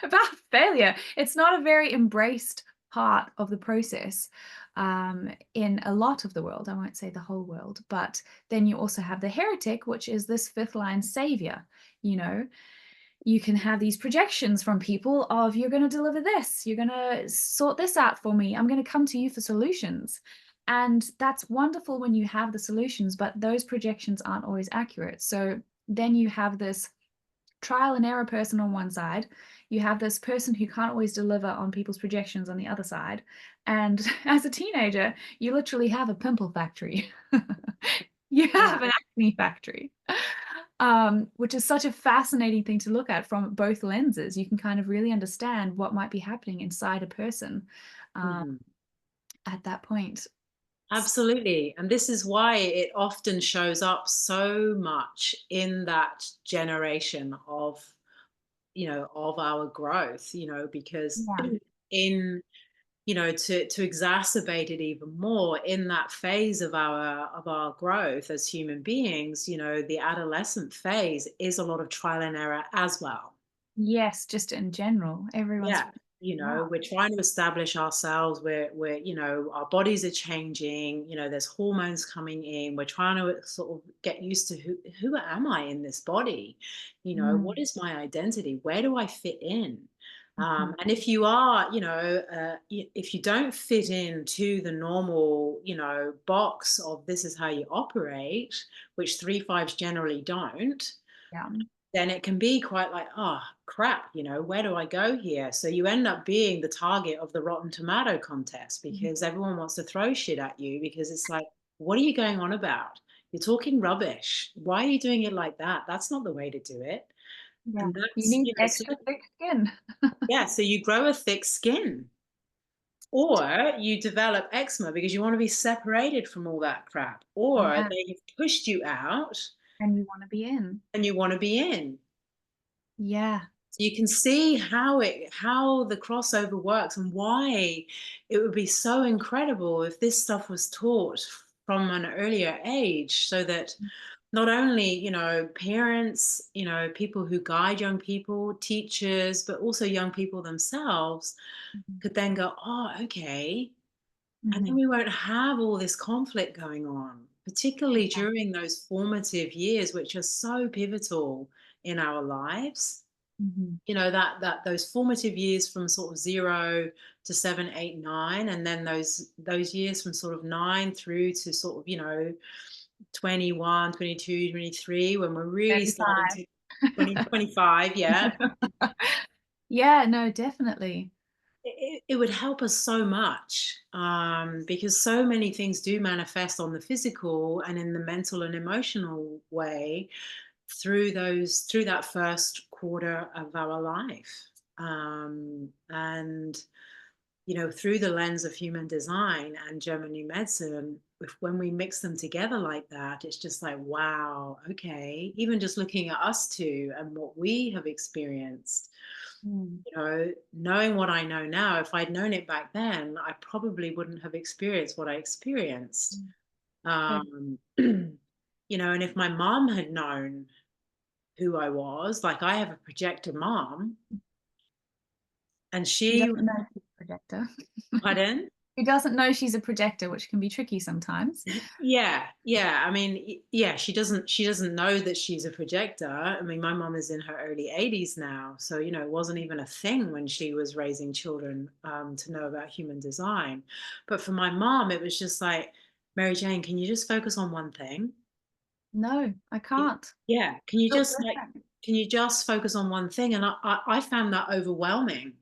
Speaker 1: about failure. It's not a very embraced part of the process, in a lot of the world. I won't say the whole world, but then you also have the heretic, which is this fifth line savior, you know? You can have these projections from people of you're going to deliver this, you're going to sort this out for me, I'm going to come to you for solutions. And that's wonderful when you have the solutions, but those projections aren't always accurate. So then you have this trial and error person on one side, you have this person who can't always deliver on people's projections on the other side. And as a teenager, you literally have a pimple factory. You
Speaker 2: Yeah.
Speaker 1: have an acne factory, which is such a fascinating thing to look at from both lenses. You can kind of really understand what might be happening inside a person um,
Speaker 2: Mhm.
Speaker 1: at that point.
Speaker 2: Absolutely. And this is why it often shows up so much in that generation of, of our growth, because
Speaker 1: Yeah.
Speaker 2: in, to exacerbate it even more in that phase of our growth as human beings, the adolescent phase is a lot of trial and error as well.
Speaker 1: Yes, just in general, everyone's
Speaker 2: Yeah,
Speaker 1: yeah.
Speaker 2: we're trying to establish ourselves. We're our bodies are changing. There's hormones coming in. We're trying to sort of get used to who am I in this body? What
Speaker 1: Mm,
Speaker 2: is my identity? Where do I fit in?
Speaker 1: mhm,
Speaker 2: And if you are, if you don't fit into the normal, box of this is how you operate, which 3-5s generally don't,
Speaker 1: yeah.
Speaker 2: then it can be quite like, oh crap, where do I go here? So you end up being the target of the Rotten Tomato contest
Speaker 1: Mhm.
Speaker 2: because everyone wants to throw shit at you because it's like, what are you going on about? You're talking rubbish. Why are you doing it like that? That's not the way to do it.
Speaker 1: Yeah.
Speaker 2: And
Speaker 1: You
Speaker 2: that's,
Speaker 1: need
Speaker 2: so
Speaker 1: extra thick skin.
Speaker 2: yeah, so you grow a thick skin or you develop eczema because you want to be separated from all that crap, or
Speaker 1: Yeah,
Speaker 2: they have pushed you out
Speaker 1: and you wanna be in.
Speaker 2: and you want to be in.
Speaker 1: Yeah.
Speaker 2: So you can see how the crossover works and why it would be so incredible if this stuff was taught from an earlier age so that not only, parents, people who guide young people, teachers, but also young people themselves
Speaker 1: Mhm,
Speaker 2: could then go, oh, okay. And then
Speaker 1: mhm.
Speaker 2: we won't have all this conflict going on, particularly
Speaker 1: Yeah.
Speaker 2: during those formative years, which are so pivotal in our lives.
Speaker 1: Mhm,
Speaker 2: That those formative years from sort of 0 to 7, 8, 9, and then those years from sort of 9 through to sort of 21, 22, 23, when we're really starting
Speaker 1: 35.
Speaker 2: to 20, 25, yeah.
Speaker 1: Yeah, no, definitely.
Speaker 2: it would help us so much, because so many things do manifest on the physical and in the mental and emotional way through that first quarter of our life. And through the lens of human design and German new medicine, if when we mix them together like that, it's just like, wow, okay, even just looking at us two and what we have experienced,
Speaker 1: Mm.
Speaker 2: knowing what I know now, if I'd known it back then, I probably wouldn't have experienced what I experienced.
Speaker 1: Mm. So
Speaker 2: And if my mom had known who I was, like I have a projector mom, and
Speaker 1: who
Speaker 2: she,
Speaker 1: doesn't know she's a projector?
Speaker 2: pardon?
Speaker 1: Who doesn't know she's a projector, which can be tricky sometimes.
Speaker 2: Yeah, yeah. I mean, yeah, she doesn't know that she's a projector. I mean, my mom is in her early 80s now, so it wasn't even a thing when she was raising children, to know about human design. But for my mom, it was just like, Mary Jane, can you just focus on one thing?
Speaker 1: No, I
Speaker 2: Y-
Speaker 1: can't.
Speaker 2: Yeah, can you
Speaker 1: Feel
Speaker 2: just
Speaker 1: different.
Speaker 2: focus on one thing? And I found that overwhelming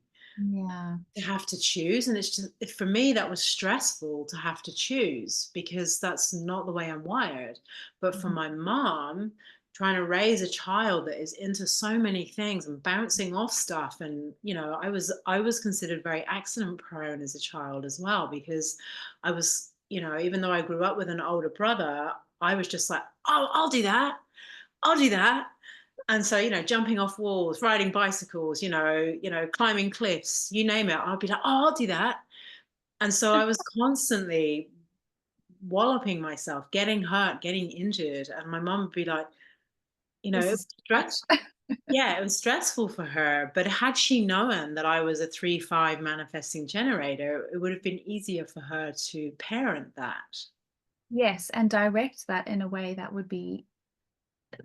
Speaker 1: Yeah.
Speaker 2: to have to choose, and it's just, for me, that was stressful to have to choose because that's not the way I'm wired. But for
Speaker 1: Mhm.
Speaker 2: my mom, trying to raise a child that is into so many things and bouncing off stuff, and I was considered very accident prone as a child as well, because I was, even though I grew up with an older brother, I was just like, oh, I'll do that, I'll do that. And so, jumping off walls, riding bicycles, climbing cliffs, you name it, I'd be like, oh, I'll do that. And so I was constantly walloping myself, getting hurt, getting injured. And my mom would be like,
Speaker 1: This
Speaker 2: it
Speaker 1: is
Speaker 2: was
Speaker 1: too much.
Speaker 2: yeah, it was stressful for her. But had she known that I was a 3-5 manifesting generator, it would have been easier for her to parent that.
Speaker 1: Yes, and direct that in a way that would be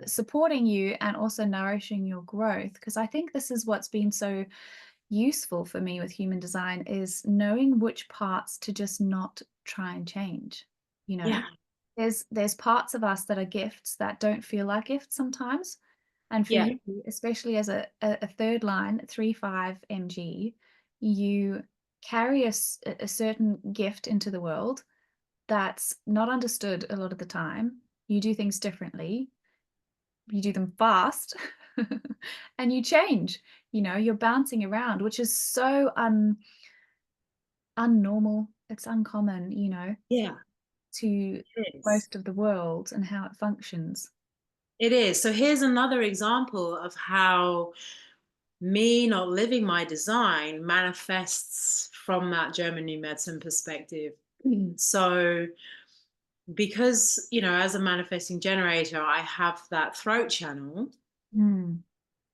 Speaker 1: supporting you and also nourishing your growth. Because I think this is what's been so useful for me with human design is knowing which parts to just not try and change. You know,
Speaker 2: Yeah.
Speaker 1: there's parts of us that are gifts that don't feel like gifts sometimes. And for
Speaker 2: Yeah.
Speaker 1: you, especially as a third line 3-5 MG, you carry a certain gift into the world that's not understood a lot of the time. You do things differently, you do them fast, and you change. You're bouncing around, which is so unnormal. It's uncommon,
Speaker 2: Yeah.
Speaker 1: to
Speaker 2: It is.
Speaker 1: most of the world and how it functions.
Speaker 2: It is. So here's another example of how me not living my design manifests from that German new medicine perspective. So, because, as a manifesting generator, I have that throat channel.
Speaker 1: Mm.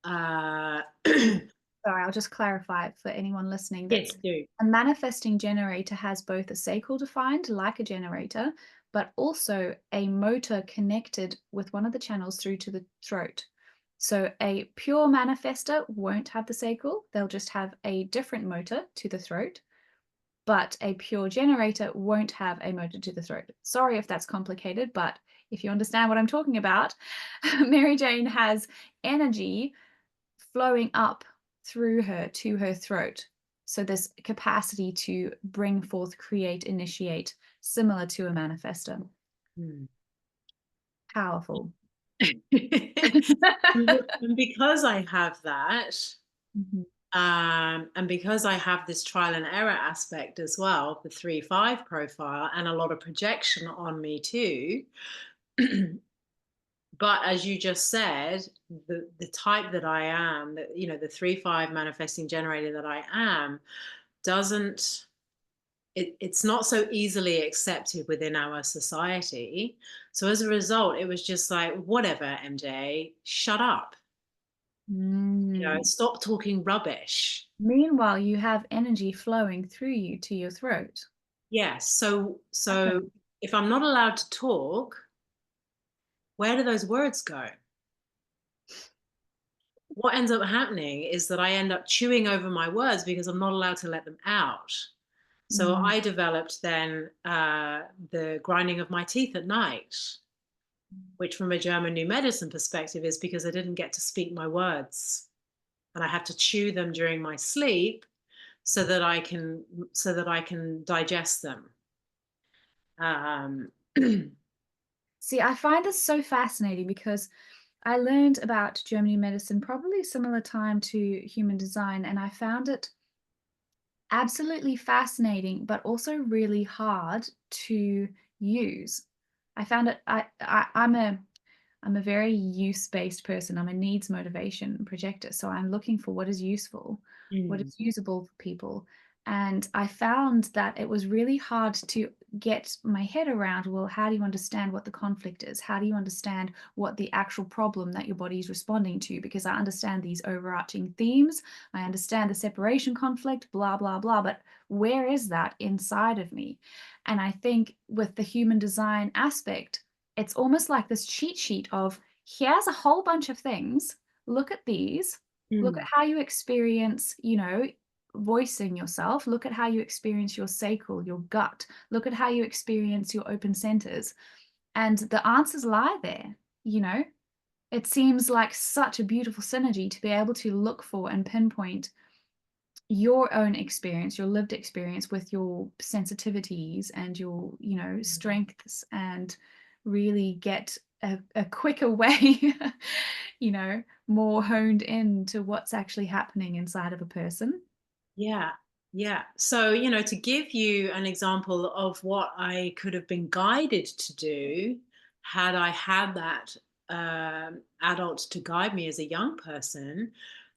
Speaker 2: Uh,
Speaker 1: Sorry, I'll just clarify for anyone listening
Speaker 2: yes,
Speaker 1: that
Speaker 2: do.
Speaker 1: a manifesting generator has both a sacral defined, like a generator, but also a motor connected with one of the channels through to the throat. So a pure manifester won't have the sacral, they'll just have a different motor to the throat, but a pure generator won't have a motor to the throat. Sorry if that's complicated, but if you understand what I'm talking about, Mary Jane has energy flowing up through her to her throat. So this capacity to bring forth, create, initiate, similar to a manifestor.
Speaker 2: Hmm.
Speaker 1: Powerful.
Speaker 2: And because I have that,
Speaker 1: Mhm.
Speaker 2: and because I have this trial and error aspect as well, the 3-5 profile, and a lot of projection on me too. But as you just said, the type that I am, that the 3-5 manifesting generator that I am, doesn't it's not so easily accepted within our society. So as a result, it was just like, whatever, MJ, shut up.
Speaker 1: Mm.
Speaker 2: Stop talking rubbish.
Speaker 1: Meanwhile, you have energy flowing through you to your throat.
Speaker 2: Yes. So
Speaker 1: Okay.
Speaker 2: if I'm not allowed to talk, where do those words go? What ends up happening is that I end up chewing over my words because I'm not allowed to let them out. So
Speaker 1: Mm.
Speaker 2: I developed then, the grinding of my teeth at night, which from a German new medicine perspective is because I didn't get to speak my words and I had to chew them during my sleep so that I can digest them. Um,
Speaker 1: See, I find this so fascinating because I learned about Germany medicine probably similar time to human design, and I found it absolutely fascinating, but also really hard to use. I found it I'm a very use-based person. I'm a needs motivation projector. So I'm looking for what is useful, what
Speaker 2: mm,
Speaker 1: is usable for people. And I found that it was really hard to get my head around, well, how do you understand what the conflict is? How do you understand what the actual problem that your body is responding to? Because I understand these overarching themes. I understand the separation conflict, blah, blah, blah. But where is that inside of me? And I think with the human design aspect, it's almost like this cheat sheet of here's a whole bunch of things. Look at these. Look at
Speaker 2: mm.
Speaker 1: how you experience, voicing yourself. Look at how you experience your sacral, your gut. Look at how you experience your open centers. And the answers lie there, you know? It seems like such a beautiful synergy to be able to look for and pinpoint your own experience, your lived experience with your sensitivities and your, strengths and really get a quicker way, more honed in to what's actually happening inside of a person.
Speaker 2: Yeah, yeah. So, to give you an example of what I could have been guided to do had I had that adult to guide me as a young person,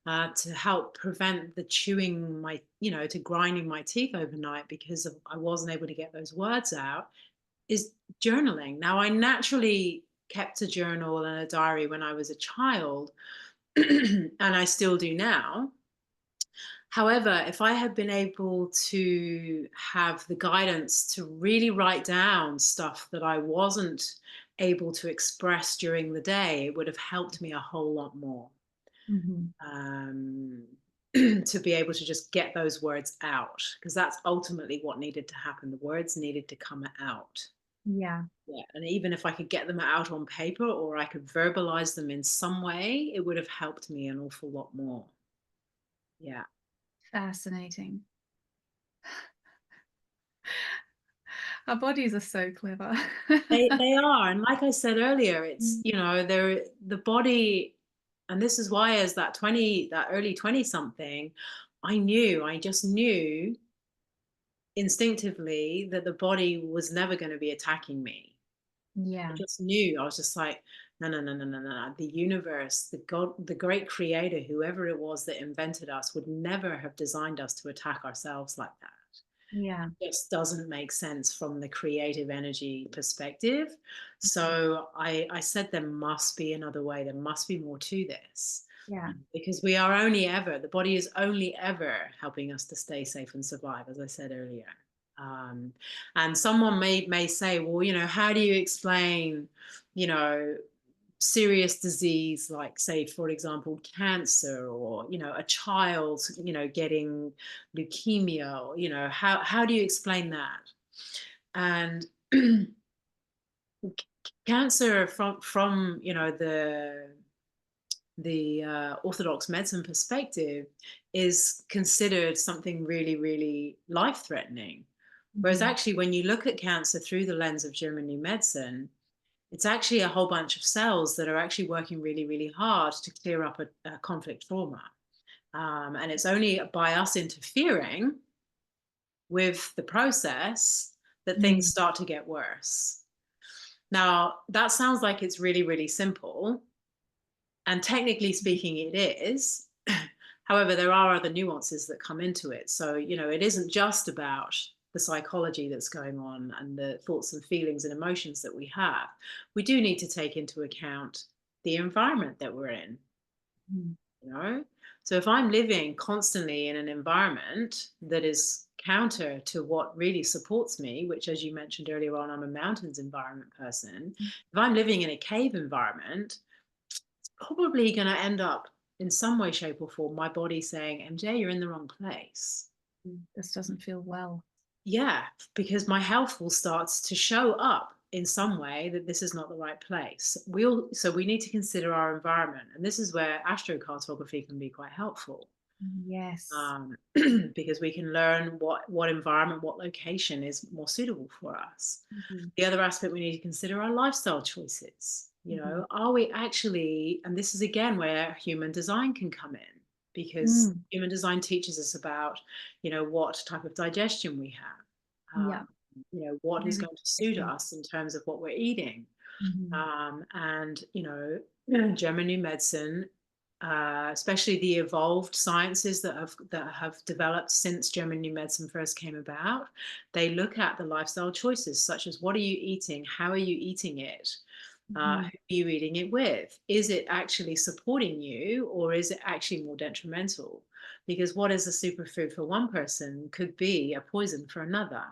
Speaker 2: to help prevent the chewing my, to grinding my teeth overnight because I wasn't able to get those words out, is journaling. Now, I naturally kept a journal and a diary when I was a child, and I still do now. However, if I had been able to have the guidance to really write down stuff that I wasn't able to express during the day, it would have helped me a whole lot more,
Speaker 1: Mhm.
Speaker 2: um, to be able to just get those words out, because that's ultimately what needed to happen. The words needed to come out.
Speaker 1: Yeah,
Speaker 2: Yeah. And even if I could get them out on paper or I could verbalize them in some way, it would have helped me an awful lot more. Yeah.
Speaker 1: fascinating. Our bodies are so clever.
Speaker 2: They are, and like I said earlier, it's, they're the body, and this is why as that early 20 something, I just knew instinctively that the body was never going to be attacking me. I
Speaker 1: Yeah.
Speaker 2: just knew. I was just like, no, no, no, no, no, no, no. The universe, the God, the great creator, whoever it was that invented us, would never have designed us to attack ourselves like that.
Speaker 1: Yeah.
Speaker 2: Just doesn't make sense from the creative energy perspective.
Speaker 1: Mhm.
Speaker 2: So I said there must be another way. There must be more to this,
Speaker 1: Yeah.
Speaker 2: because we are only ever, the body is only ever helping us to stay safe and survive, as I said earlier. Um, and someone may say, well, how do you explain, you know, serious disease like, say, for example, cancer, or a child getting leukemia, or how do you explain that? And cancer, from the orthodox medicine perspective, is considered something really, really life threatening, whereas
Speaker 1: Mhm.
Speaker 2: actually when you look at cancer through the lens of German new medicine, it's actually a whole bunch of cells that are actually working really, really hard to clear up a conflict trauma. And it's only by us interfering with the process that things
Speaker 1: Mm.
Speaker 2: start to get worse. Now, that sounds like it's really, really simple. And technically speaking, it is. However, there are other nuances that come into it. So, it isn't just about the psychology that's going on and the thoughts and feelings and emotions that we have. We do need to take into account the environment that we're in,
Speaker 1: Mm.
Speaker 2: you know? So if I'm living constantly in an environment that is counter to what really supports me, which, as you mentioned earlier on, I'm a mountains environment person. If I'm living in a cave environment, probably going to end up in some way, shape, or form, my body saying, MJ, you're in the wrong place.
Speaker 1: This doesn't feel well.
Speaker 2: Yeah, because my health will start to show up in some way that this is not the right place. So we need to consider our environment. And this is where astrocartography can be quite helpful.
Speaker 1: Yes.
Speaker 2: um, because we can learn what environment, what location is more suitable for us.
Speaker 1: Mhm,
Speaker 2: The other aspect we need to consider are lifestyle choices. You
Speaker 1: mhm.
Speaker 2: know, are we actually, and this is again where human design can come in, because
Speaker 1: Mm,
Speaker 2: human design teaches us about, what type of digestion we have,
Speaker 1: yeah,
Speaker 2: what is
Speaker 1: really
Speaker 2: going to suit
Speaker 1: interesting.
Speaker 2: us in terms of what we're eating.
Speaker 1: Mhm,
Speaker 2: And German New Medicine, especially the evolved sciences that have developed since German New Medicine first came about, they look at the lifestyle choices, such as what are you eating, how are you eating it, who
Speaker 1: mhm,
Speaker 2: are you eating it with? Is it actually supporting you, or is it actually more detrimental? Because what is a superfood for one person could be a poison for another.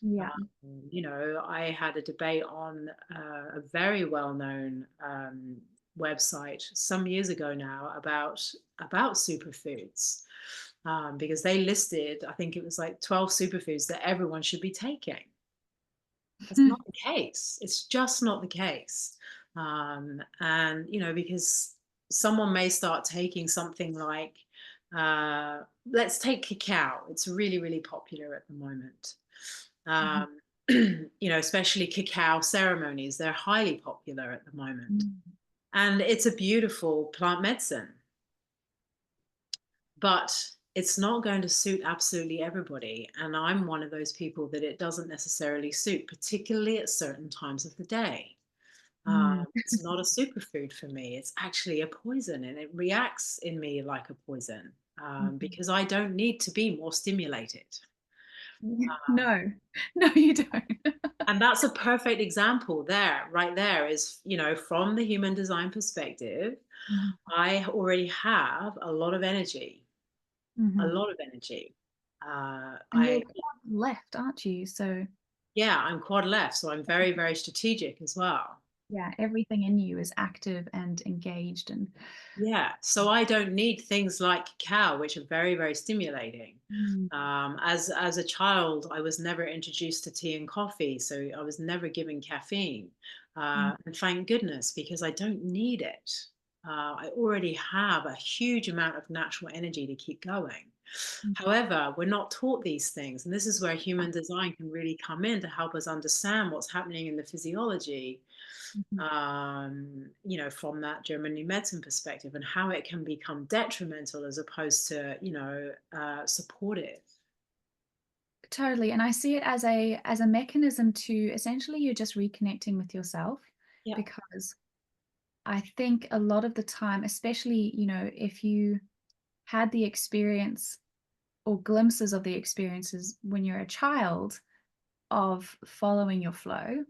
Speaker 1: yeah.
Speaker 2: I had a debate on a very well-known website some years ago now about superfoods, because they listed, I think it was like 12 superfoods that everyone should be taking. That's not the case. It's just not the case. And because someone may start taking something like, let's take cacao. It's really, really popular at the moment.
Speaker 1: Mhm,
Speaker 2: Um, especially cacao ceremonies. They're highly popular at the moment.
Speaker 1: mm,
Speaker 2: And it's a beautiful plant medicine, but it's not going to suit absolutely everybody. And I'm one of those people that it doesn't necessarily suit, particularly at certain times of the day.
Speaker 1: mm,
Speaker 2: It's not a superfood for me. It's actually a poison, and it reacts in me like a poison,
Speaker 1: mhm.
Speaker 2: because I don't need to be more stimulated.
Speaker 1: No, no, you don't.
Speaker 2: And that's a perfect example there, right there is, from the human design perspective,
Speaker 1: Mhm,
Speaker 2: I already have a lot of energy, a
Speaker 1: mhm.
Speaker 2: lot of energy.
Speaker 1: And you're
Speaker 2: I
Speaker 1: quite left, aren't you? So,
Speaker 2: Yeah, I'm quad left, so I'm very, very strategic as well.
Speaker 1: yeah, everything in you is active and engaged and
Speaker 2: Yeah, so I don't need things like cacao, which are very, very stimulating.
Speaker 1: mm,
Speaker 2: As a child, I was never introduced to tea and coffee, so I was never given caffeine.
Speaker 1: mm,
Speaker 2: And thank goodness, because I don't need it. I already have a huge amount of natural energy to keep going.
Speaker 1: mm,
Speaker 2: However, we're not taught these things, and this is where human design can really come in to help us understand what's happening in the physiology,
Speaker 1: mhm.
Speaker 2: from that German New Medicine perspective, and how it can become detrimental as opposed to, supportive.
Speaker 1: Totally, and I see it as a mechanism to essentially you're just reconnecting with yourself
Speaker 2: Yeah.
Speaker 1: because I think a lot of the time, especially, if you had the experience or glimpses of the experiences when you're a child of following your flow,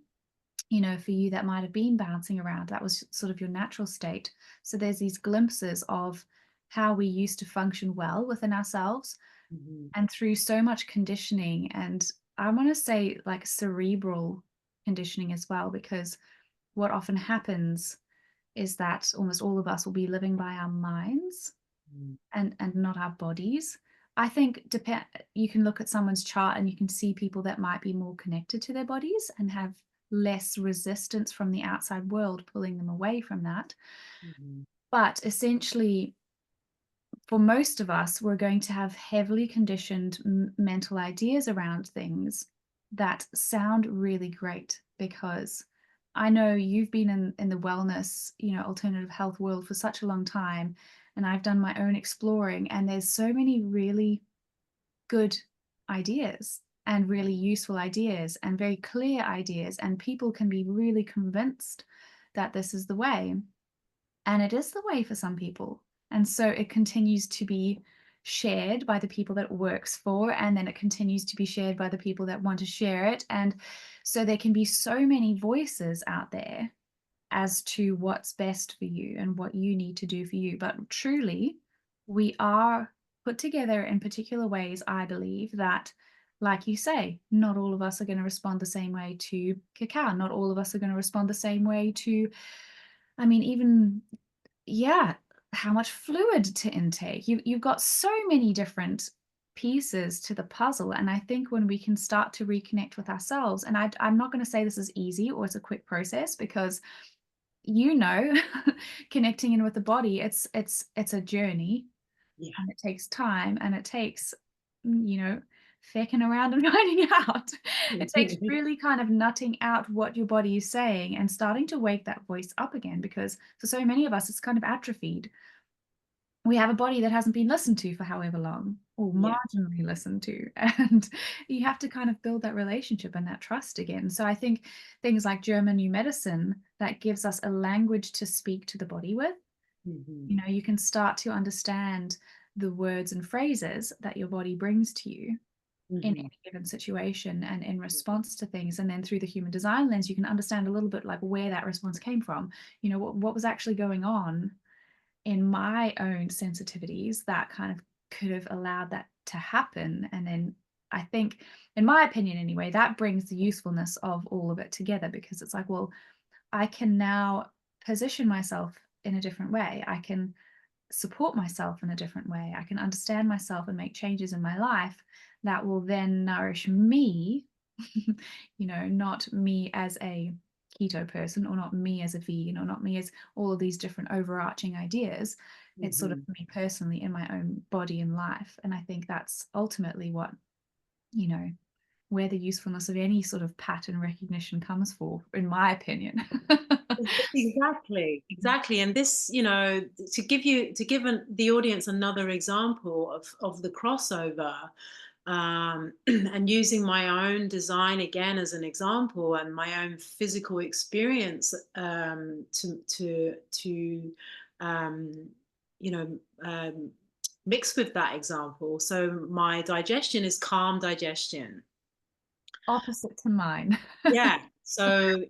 Speaker 1: for you that might have been bouncing around. That was sort of your natural state. So there's these glimpses of how we used to function well within ourselves
Speaker 2: Mhm.
Speaker 1: and through so much conditioning and I want to say like cerebral conditioning as well because what often happens is that almost all of us will be living by our minds
Speaker 2: Mhm.
Speaker 1: and not our bodies. I think you can look at someone's chart and you can see people that might be more connected to their bodies and have less resistance from the outside world pulling them away from that.
Speaker 2: Mhm.
Speaker 1: But essentially, for most of us, we're going to have heavily conditioned mental ideas around things that sound really great because I know you've been in the wellness, alternative health world for such a long time, and I've done my own exploring, and there's so many really good ideas and really useful ideas and very clear ideas, and people can be really convinced that this is the way. And it is the way for some people. And so it continues to be shared by the people that it works for, and then it continues to be shared by the people that want to share it. And so there can be so many voices out there as to what's best for you and what you need to do for you. But truly, we are put together in particular ways, I believe, that, like you say, not all of us are going to respond the same way to cacao. Not all of us are going to respond the same way to, I mean, even yeah, how much fluid to intake. You've got so many different pieces to the puzzle, and I think when we can start to reconnect with ourselves, and I'm not going to say this is easy or it's a quick process because you know, connecting in with the body, it's a journey.
Speaker 2: Yeah.
Speaker 1: and it takes time, and it takes, you know, fecking around and finding out. It takes really kind of nutting out what your body is saying and starting to wake that voice up again, because for so many of us, it's kind of atrophied. We have a body that hasn't been listened to for however long, or
Speaker 2: Yeah.
Speaker 1: marginally listened to, and you have to kind of build that relationship and that trust again. So I think things like German new medicine, that gives us a language to speak to the body with.
Speaker 2: Mhm.
Speaker 1: You know, you can start to understand the words and phrases that your body brings to you in
Speaker 2: Mhm.
Speaker 1: any given situation and in response to things. And then through the human design lens, you can understand a little bit like where that response came from. You know, what was actually going on in my own sensitivities that kind of could have allowed that to happen. And then I think, in my opinion anyway, that brings the usefulness of all of it together, because it's like, well, I can now position myself in a different way. I can support myself in a different way. I can understand myself and make changes in my life that will then nourish me, not me as a keto person, or not me as a vegan, or not me as all of these different overarching ideas. It's sort of
Speaker 2: Mhm.
Speaker 1: me personally in my own body and life. And I think that's ultimately what, you know, where the usefulness of any sort of pattern recognition comes for, in my opinion.
Speaker 2: Exactly, exactly. And this, the audience another example of the crossover, and using my own design again as an example, and my own physical experience, to um, you know mix with that example. So my digestion is calm digestion.
Speaker 1: Opposite to mine.
Speaker 2: Yeah. So,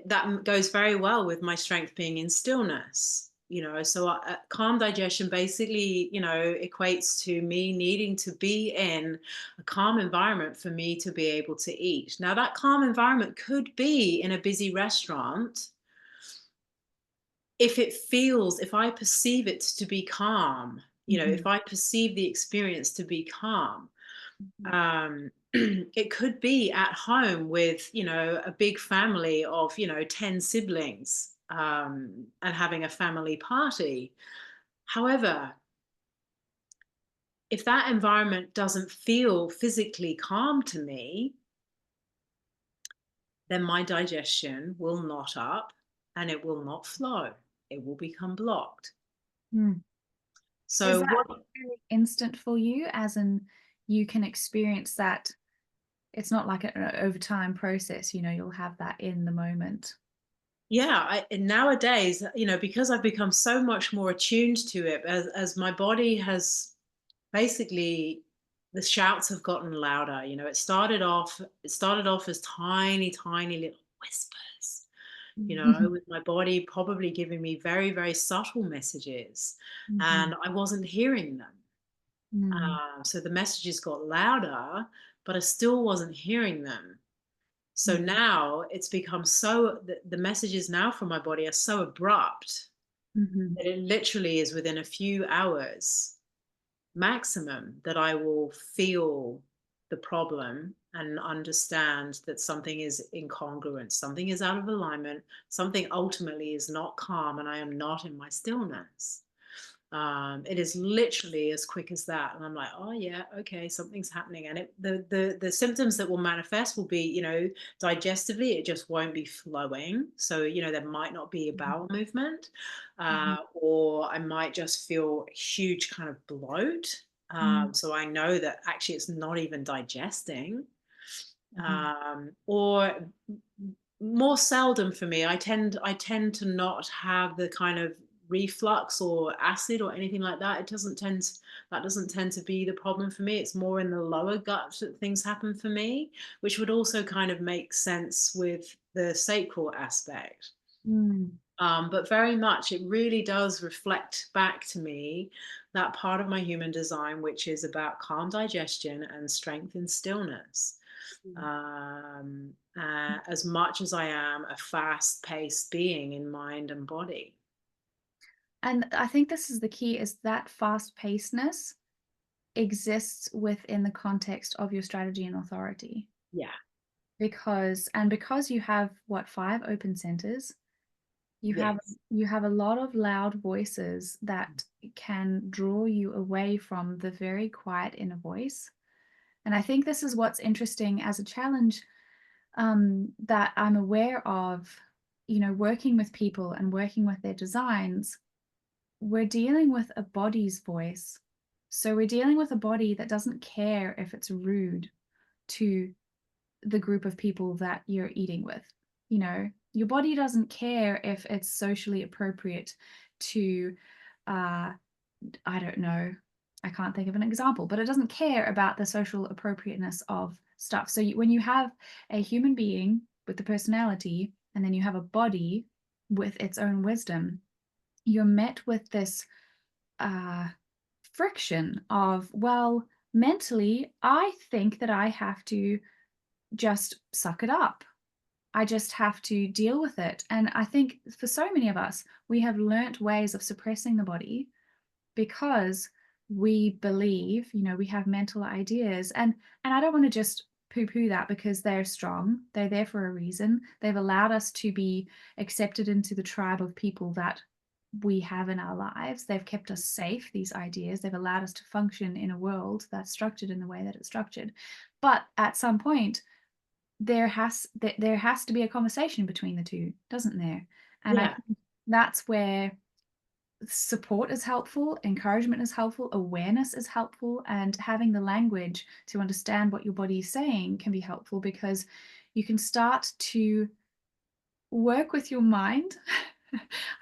Speaker 2: that goes very well with my strength being in stillness. So calm digestion basically, equates to me needing to be in a calm environment for me to be able to eat. Now, that calm environment could be in a busy restaurant if I perceive it to be calm, if
Speaker 1: Mhm,
Speaker 2: I perceive the experience to be calm.
Speaker 1: mhm,
Speaker 2: It could be at home with a big family of 10 siblings, and having a family party. However, if that environment doesn't feel physically calm to me, then my digestion will knot up and it will not flow. It will become blocked.
Speaker 1: mm. Is
Speaker 2: So
Speaker 1: that
Speaker 2: what
Speaker 1: really instant for you, as in you can experience that? It's not like an over time process, you'll have that in the moment.
Speaker 2: Yeah, and nowadays, because I've become so much more attuned to it, as my body has basically, the shouts have gotten louder. It started off as tiny, tiny little whispers,
Speaker 1: Mhm,
Speaker 2: with my body probably giving me very, very subtle messages,
Speaker 1: mhm,
Speaker 2: and I wasn't hearing them.
Speaker 1: mm,
Speaker 2: So the messages got louder, but I still wasn't hearing them. So
Speaker 1: mhm,
Speaker 2: now it's become the messages now from my body are so abrupt
Speaker 1: mhm,
Speaker 2: that it literally is within a few hours maximum that I will feel the problem and understand that something is incongruent, something is out of alignment, something ultimately is not calm, and I am not in my stillness. It is literally as quick as that, and I'm like, oh yeah, okay, something's happening, and the symptoms that will manifest will be, digestively, it just won't be flowing. So there might not be a bowel movement,
Speaker 1: mhm,
Speaker 2: or I might just feel huge kind of bloat.
Speaker 1: mhm,
Speaker 2: So I know that actually it's not even digesting,
Speaker 1: mhm,
Speaker 2: or more seldom for me. I tend to not have the kind of reflux or acid or anything like that. That doesn't tend to be the problem for me. It's more in the lower gut that things happen for me, which would also kind of make sense with the sacral aspect.
Speaker 1: mm.
Speaker 2: But very much, it really does reflect back to me that part of my human design, which is about calm digestion and strength in stillness. As much as I am a fast paced being in mind and body.
Speaker 1: And I think this is the key, is that fast pacedness exists within the context of your strategy and authority.
Speaker 2: Yeah.
Speaker 1: Because you have what, 5 open centers, You have
Speaker 2: Yes.
Speaker 1: you have a lot of loud voices that can draw you away from the very quiet inner voice. And I think this is what's interesting as a challenge, that I'm aware of, working with people and working with their designs. We're dealing with a body's voice. So we're dealing with a body that doesn't care if it's rude to the group of people that you're eating with. Your body doesn't care if it's socially appropriate to, uh, I don't know, I can't think of an example, but it doesn't care about the social appropriateness of stuff. So when you have a human being with the personality, and then you have a body with its own wisdom, you're met with this uh, friction of, well, mentally, I think that I have to just suck it up. I just have to deal with it. And I think for so many of us, we have learnt ways of suppressing the body because we believe, we have mental ideas. And I don't want to just poo-poo that, because they're strong. They're there for a reason. They've allowed us to be accepted into the tribe of people that we have in our lives. They've kept us safe, these ideas. They've allowed us to function in a world that's structured in the way that it's structured. But at some point, there has to be a conversation between the two, doesn't there? And I
Speaker 2: Yeah.
Speaker 1: think that's where support is helpful, encouragement is helpful, awareness is helpful, and having the language to understand what your body is saying can be helpful, because you can start to work with your mind.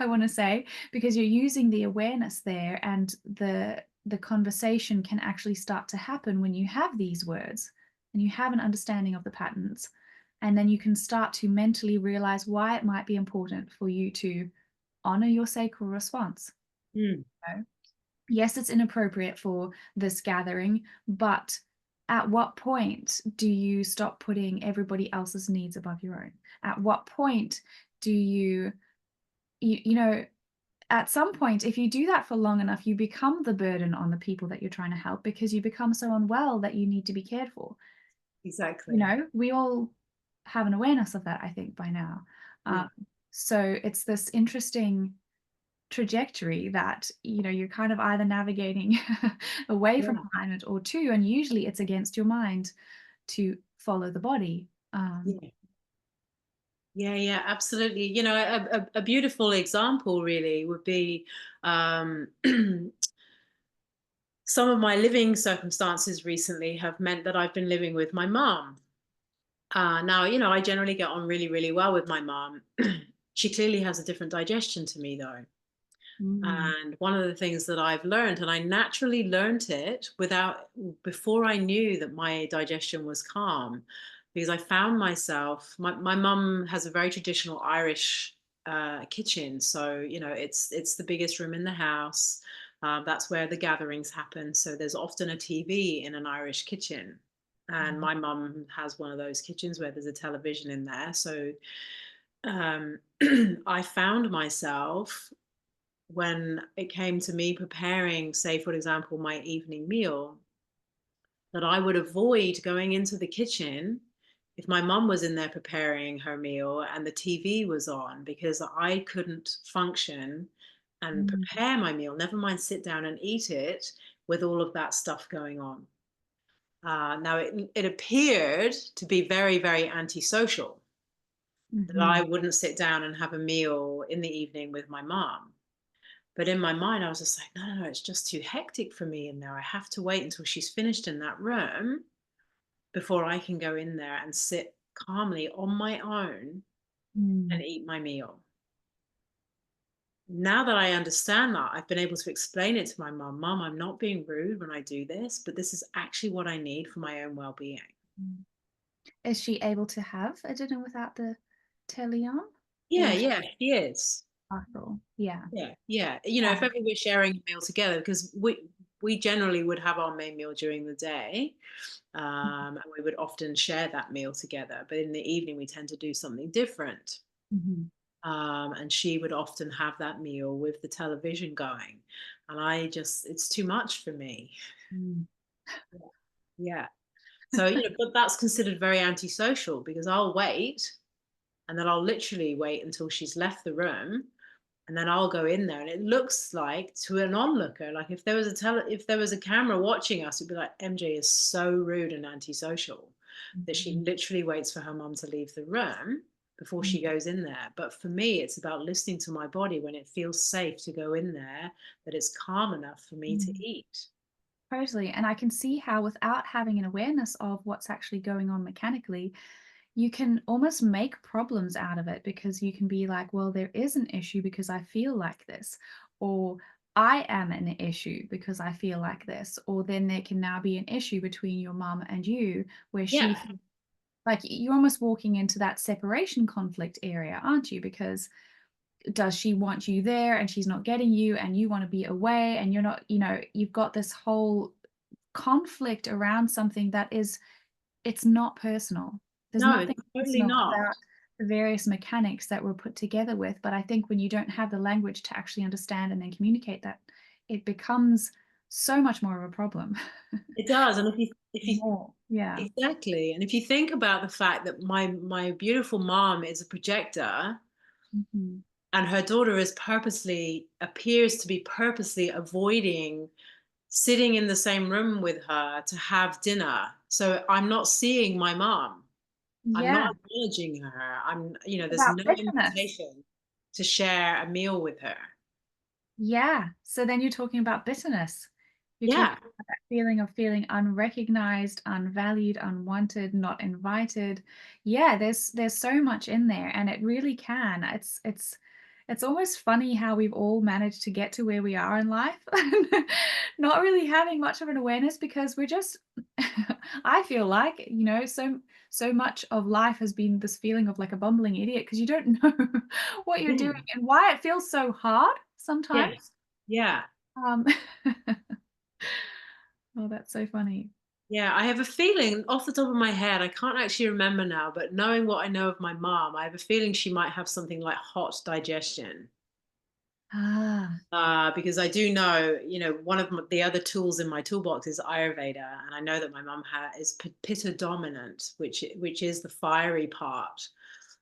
Speaker 1: I want to say, because you're using the awareness there, and the conversation can actually start to happen when you have these words and you have an understanding of the patterns, and then you can start to mentally realize why it might be important for you to honor your sacral response.
Speaker 2: Mm.
Speaker 1: You know? Yes, it's inappropriate for this gathering, but at what point do you stop putting everybody else's needs above your own? At what point do you at some point, if you do that for long enough, you become the burden on the people that you're trying to help, because you become so unwell that you need to be cared for.
Speaker 2: Exactly.
Speaker 1: We all have an awareness of that, I think, by now.
Speaker 2: Yeah.
Speaker 1: Um, so it's this interesting trajectory that, you're kind of either navigating away from
Speaker 2: Yeah.
Speaker 1: alignment or two, and usually it's against your mind to follow the body.
Speaker 2: Yeah. Yeah, yeah, absolutely. A beautiful example really would be um, some of my living circumstances recently have meant that I've been living with my mom. Now, I generally get on really, really well with my mom. She clearly has a different digestion to me, though.
Speaker 1: Mm,
Speaker 2: And one of the things that I've learned, and I naturally learned it before I knew that my digestion was calm, because I found myself, my mum has a very traditional Irish kitchen. So, it's the biggest room in the house. That's where the gatherings happen. So there's often a TV in an Irish kitchen. And
Speaker 1: mm,
Speaker 2: my mum has one of those kitchens where there's a television in there. So um, I found myself, when it came to me preparing, say, for example, my evening meal, that I would avoid going into the kitchen if my mum was in there preparing her meal and the TV was on, because I couldn't function and
Speaker 1: mm,
Speaker 2: prepare my meal, never mind sit down and eat it with all of that stuff going on. Now, it appeared to be very, very antisocial that I
Speaker 1: mhm,
Speaker 2: wouldn't sit down and have a meal in the evening with my mom. But in my mind, I was just like, no, no, no, it's just too hectic for me in there. I have to wait until she's finished in that room before I can go in there and sit calmly on my own and
Speaker 1: mm,
Speaker 2: eat my meal. Now that I understand that, I've been able to explain it to my mum. Mum, I'm not being rude when I do this, but this is actually what I need for my own well being.
Speaker 1: mm. Is she able to have a dinner without the telly on?
Speaker 2: Yeah,
Speaker 1: Or is
Speaker 2: yeah, she is.
Speaker 1: Sacral? Yeah.
Speaker 2: Yeah, yeah. If
Speaker 1: Yeah.
Speaker 2: ever we're sharing a meal together, because we generally would have our main meal during the day, and we would often share that meal together. But in the evening, we tend to do something different.
Speaker 1: Mhm,
Speaker 2: And she would often have that meal with the television going, and it's too much for me.
Speaker 1: mm,
Speaker 2: Yeah. Yeah. So, but that's considered very antisocial, because I'll wait, and then I'll literally wait until she's left the room. And then I'll go in there, and it looks like, to an onlooker, like if there was a camera watching us, it'd be like, MJ is so rude and antisocial that she
Speaker 1: Mhm.
Speaker 2: literally waits for her mum to leave the room before
Speaker 1: Mm.
Speaker 2: she goes in there. But for me, it's about listening to my body when it feels safe to go in there, that it's calm enough for me to
Speaker 1: Mm.
Speaker 2: eat.
Speaker 1: Totally, and I can see how without having an awareness of what's actually going on mechanically, you can almost make problems out of it because you can be like, "Well, there is an issue because I feel like this," or "I am an issue because I feel like this," or then there can now be an issue between your mum and you where
Speaker 2: Yeah.
Speaker 1: she feels like you're almost walking into that separation conflict area, aren't you? Because does she want you there and she's not getting you and you wanna be away and you're not, you've got this whole conflict around something that is it's not personal. There's
Speaker 2: No, it's
Speaker 1: nothing
Speaker 2: totally
Speaker 1: personal
Speaker 2: not.
Speaker 1: about the various mechanics that we're put together with, but I think when you don't have the language to actually understand and then communicate that, it becomes so much more of a problem.
Speaker 2: It does. And if you
Speaker 1: More. Yeah.
Speaker 2: exactly, and if you think about the fact that my beautiful mom is a projector,
Speaker 1: Mhm.
Speaker 2: and her daughter is purposely appears to be purposely avoiding sitting in the same room with her to have dinner. So I'm not seeing my mom. I'm not
Speaker 1: Yeah.
Speaker 2: acknowledging her. There's
Speaker 1: About
Speaker 2: no
Speaker 1: bitterness.
Speaker 2: invitation to share a meal with her.
Speaker 1: Yeah. So then you're talking about bitterness. You're
Speaker 2: Yeah.
Speaker 1: talking about that feeling of feeling unrecognized, unvalued, unwanted, not invited. Yeah, there's so much in there and it really can. It's almost funny how we've all managed to get to where we are in life. Not really having much of an awareness because we're just I feel like, so much of life has been this feeling of like a bumbling idiot because you don't know what you're doing
Speaker 2: Yeah.
Speaker 1: and why it feels so hard
Speaker 2: Yeah.
Speaker 1: sometimes.
Speaker 2: Yeah.
Speaker 1: Um, oh, that's so funny.
Speaker 2: Yeah, I have a feeling off the top of my head, I can't actually remember now, but knowing what I know of my mom, I have a feeling she might have something like hot digestion.
Speaker 1: Ah,
Speaker 2: Because I do know, one of the other tools in my toolbox is Ayurveda, and I know that my mum is pitta dominant, which is the fiery part,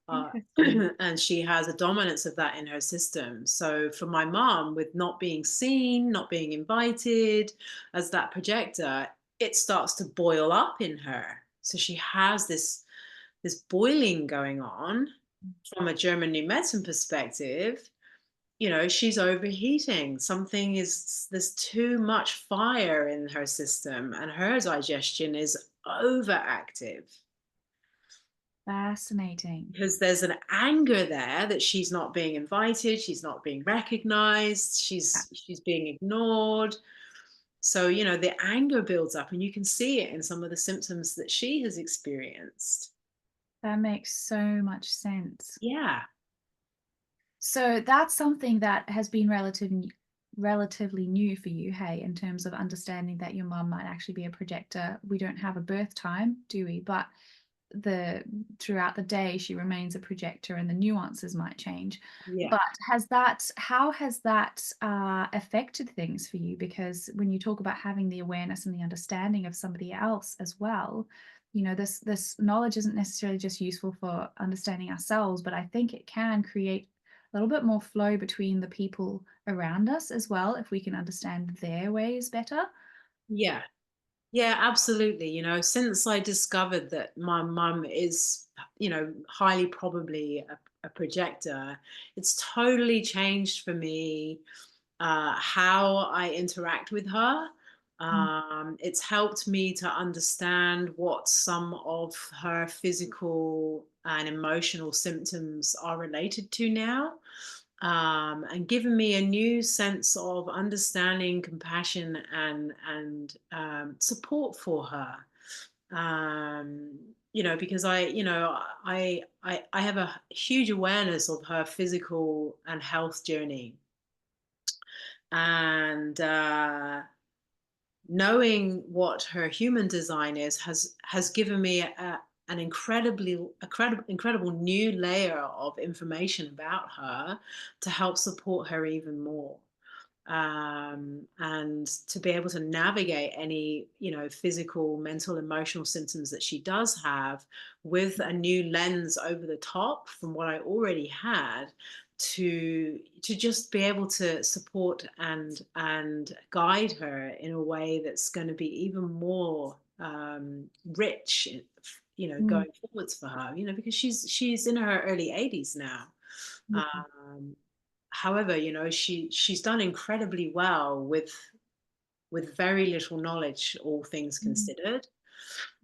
Speaker 2: uh,
Speaker 1: interesting.
Speaker 2: and she has a dominance of that in her system. So for my mum, with not being seen, not being invited as that projector, it starts to boil up in her. So she has this boiling going on from a German new medicine perspective. She's overheating. There's too much fire in her system, and her digestion is overactive
Speaker 1: Fascinating.
Speaker 2: because there's an anger there that she's not being invited, she's not being recognized,
Speaker 1: Yeah,
Speaker 2: she's being ignored. So, the anger builds up, and you can see it in some of the symptoms that she has experienced.
Speaker 1: that makes so much sense.
Speaker 2: Yeah.
Speaker 1: So that's something that has been relatively new for you, hey, in terms of understanding that your mum might actually be a projector. We don't have a birth time, do we? But the throughout the day she remains a projector and the nuances might change,
Speaker 2: Yeah.
Speaker 1: but how has that affected things for you? Because when you talk about having the awareness and the understanding of somebody else as well, this knowledge isn't necessarily just useful for understanding ourselves, but I think it can create a little bit more flow between the people around us as well if we can understand their ways better.
Speaker 2: Yeah. Yeah, absolutely. Since I discovered that my mum is, highly probably a projector, it's totally changed for me how I interact with her.
Speaker 1: Mm.
Speaker 2: It's helped me to understand what some of her physical and emotional symptoms are related to now, and given me a new sense of understanding, compassion, and support for her. Because I have a huge awareness of her physical and health journey, and knowing what her human design is has given me an incredible new layer of information about her to help support her even more, and to be able to navigate any physical, mental, emotional symptoms that she does have with a new lens over the top from what I already had, to just be able to support and guide her in a way that's going to be even more rich,
Speaker 1: Mm,
Speaker 2: going forwards for her, because she's in her early 80s now.
Speaker 1: yeah.
Speaker 2: um, However, she's done incredibly well with very little knowledge, all things
Speaker 1: Mm,
Speaker 2: considered.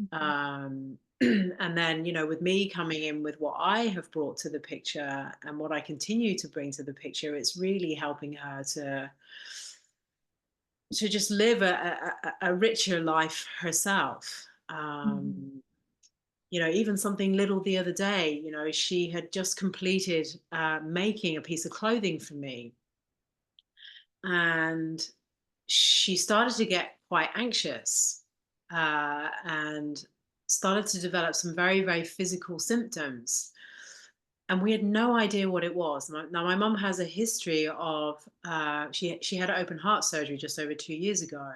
Speaker 1: mhm,
Speaker 2: And then, with me coming in with what I have brought to the picture and what I continue to bring to the picture, it's really helping her to just live a richer life herself.
Speaker 1: mhm,
Speaker 2: Even something little the other day, she had just completed making a piece of clothing for me. And she started to get quite anxious, and started to develop some very, very physical symptoms. And we had no idea what it was. Now, my mum has a history of, she had open heart surgery just over 2 years ago.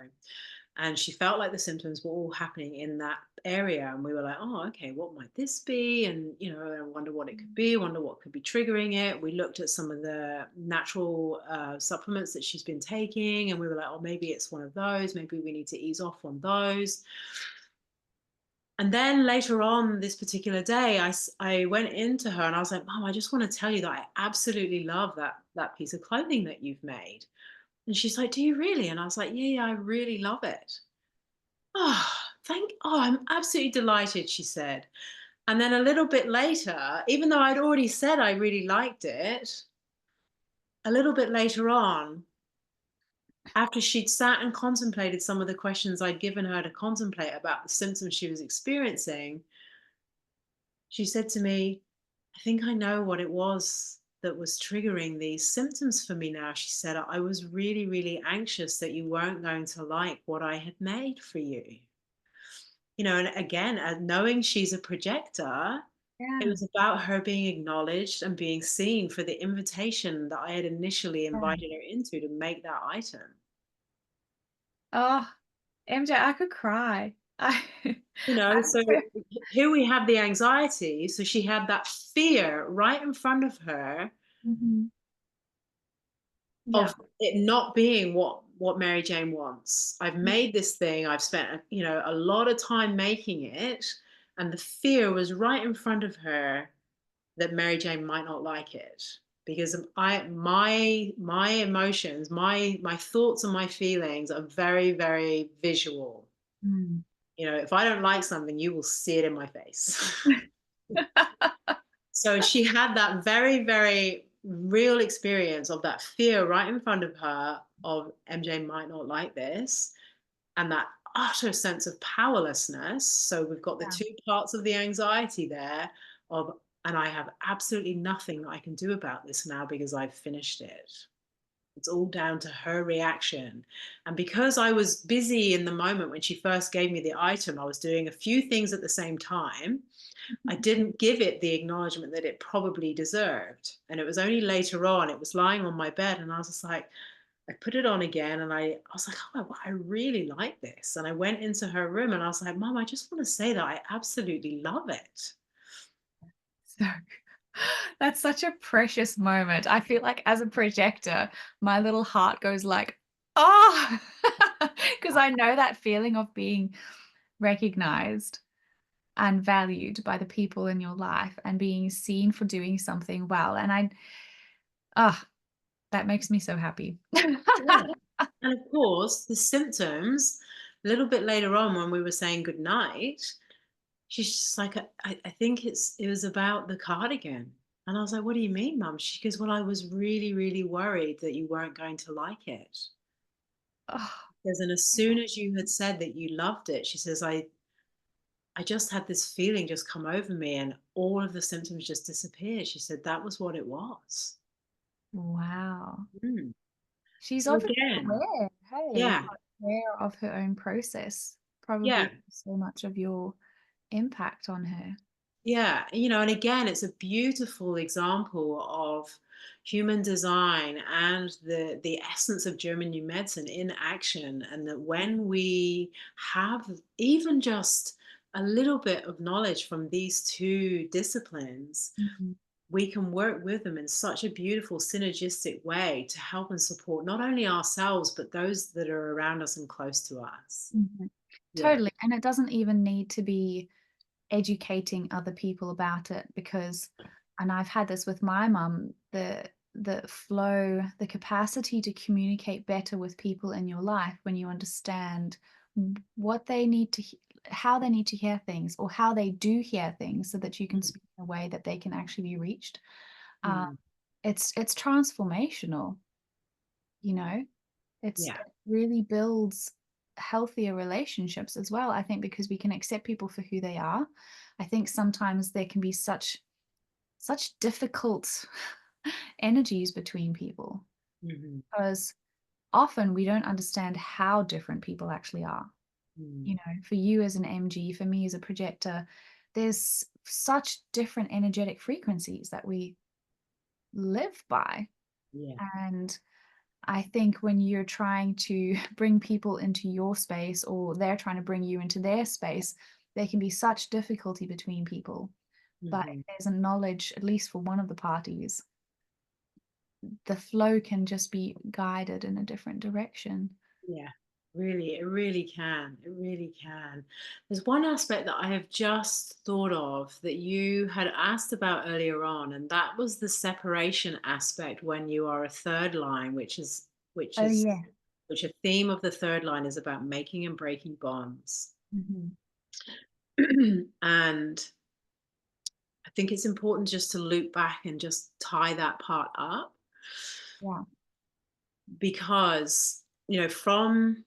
Speaker 2: And she felt like the symptoms were all happening in that area. And we were like, oh, okay, what might this be? And, I wonder what it could be, wonder what could be triggering it. We looked at some of the natural supplements that she's been taking. And we were like, oh, maybe it's one of those. Maybe we need to ease off on those. And then later on this particular day, I went into her and I was like, Mom, I just want to tell you that I absolutely love that piece of clothing that you've made. And she's like, do you really? And I was like, yeah, yeah, I really love it. Oh, I'm absolutely delighted, she said. And then a little bit later, even though I'd already said I really liked it, a little bit later on, after she'd sat and contemplated some of the questions I'd given her to contemplate about the symptoms she was experiencing, she said to me, I think I know what it was that was triggering these symptoms for me now. She said, I was really, really anxious that you weren't going to like what I had made for you. And again, knowing she's a projector, it
Speaker 1: yeah,
Speaker 2: was about her being acknowledged and being seen for the invitation that I had initially
Speaker 1: yeah.
Speaker 2: invited her into to make that item.
Speaker 1: Oh, MJ, I could cry.
Speaker 2: So here we have the anxiety. So she had that fear right in front of her
Speaker 1: Mhm. Yeah.
Speaker 2: of it not being what Mary Jane wants. I've made this thing. I've spent a lot of time making it, and the fear was right in front of her that Mary Jane might not like it because my emotions, my thoughts and my feelings are very, very visual.
Speaker 1: Mm.
Speaker 2: If I don't like something, you will see it in my face. So she had that very, very real experience of that fear right in front of her of MJ might not like this, and that utter sense of powerlessness. So we've got the
Speaker 1: Yeah.
Speaker 2: two parts of the anxiety there of, and I have absolutely nothing that I can do about this now because I've finished it. It's all down to her reaction. And because I was busy in the moment when she first gave me the item, I was doing a few things at the same time. I didn't give it the acknowledgement that it probably deserved. And it was only later on, it was lying on my bed, and I was just like, I put it on again and I was like, oh, I really like this. And I went into her room and I was like, Mom, I just want to say that I absolutely love it.
Speaker 1: So that's such a precious moment. I feel like as a projector, my little heart goes like, "Oh," because I know that feeling of being recognized and valued by the people in your life and being seen for doing something well, and ah, that makes me so happy.
Speaker 2: Yeah. And of course, the symptoms, a little bit later on when we were saying goodnight, she's just like, I think it was about the cardigan. And I was like, what do you mean, Mum? She goes, well, I was really, really worried that you weren't going to like it.
Speaker 1: Oh,
Speaker 2: Because and as soon as you had said that you loved it, she says, I just had this feeling just come over me and all of the symptoms just disappeared. She said that was what it was.
Speaker 1: wow.
Speaker 2: Mm.
Speaker 1: She's
Speaker 2: So
Speaker 1: obviously
Speaker 2: again,
Speaker 1: aware, hey,
Speaker 2: yeah,
Speaker 1: aware of her own process,
Speaker 2: yeah,
Speaker 1: probably so much of your impact on her.
Speaker 2: yeah. And again, it's a beautiful example of human design and the essence of German new medicine in action. And that when we have even just a little bit of knowledge from these two disciplines,
Speaker 1: Mhm.
Speaker 2: we can work with them in such a beautiful synergistic way to help and support not only ourselves but those that are around us and close to us.
Speaker 1: Mhm.
Speaker 2: Yeah.
Speaker 1: Totally, and it doesn't even need to be educating other people about it because and I've had this with my mum, the flow, the capacity to communicate better with people in your life when you understand what they need to how they need to hear things or how they do hear things so that you can
Speaker 2: Mm,
Speaker 1: speak in a way that they can actually be reached. Uh,
Speaker 2: mm,
Speaker 1: it's transformational, you know?
Speaker 2: yeah.
Speaker 1: It really builds healthier relationships as well, I think, because we can accept people for who they are. I think sometimes there can be such difficult energies between people
Speaker 2: Mhm,
Speaker 1: because often we don't understand how different people actually are. You
Speaker 2: mm,
Speaker 1: know, for you as an MG, for me as a projector, there's such different energetic frequencies that we live by.
Speaker 2: yeah.
Speaker 1: And I think when you're trying to bring people into your space or they're trying to bring you into their space, there can be such difficulty between people. But if
Speaker 2: Mhm.
Speaker 1: there's a knowledge, at least for one of the parties, the flow can just be guided in a different direction.
Speaker 2: Yeah, really, it really can. It really can. There's one aspect that I have just thought of that you had asked about earlier on, and that was the separation aspect when you are a third line, which
Speaker 1: Oh,
Speaker 2: is
Speaker 1: yeah.
Speaker 2: which a theme of the third line is about making and breaking bonds.
Speaker 1: Mhm.
Speaker 2: And I think it's important just to loop back and just tie that part up
Speaker 1: Yeah.
Speaker 2: because, from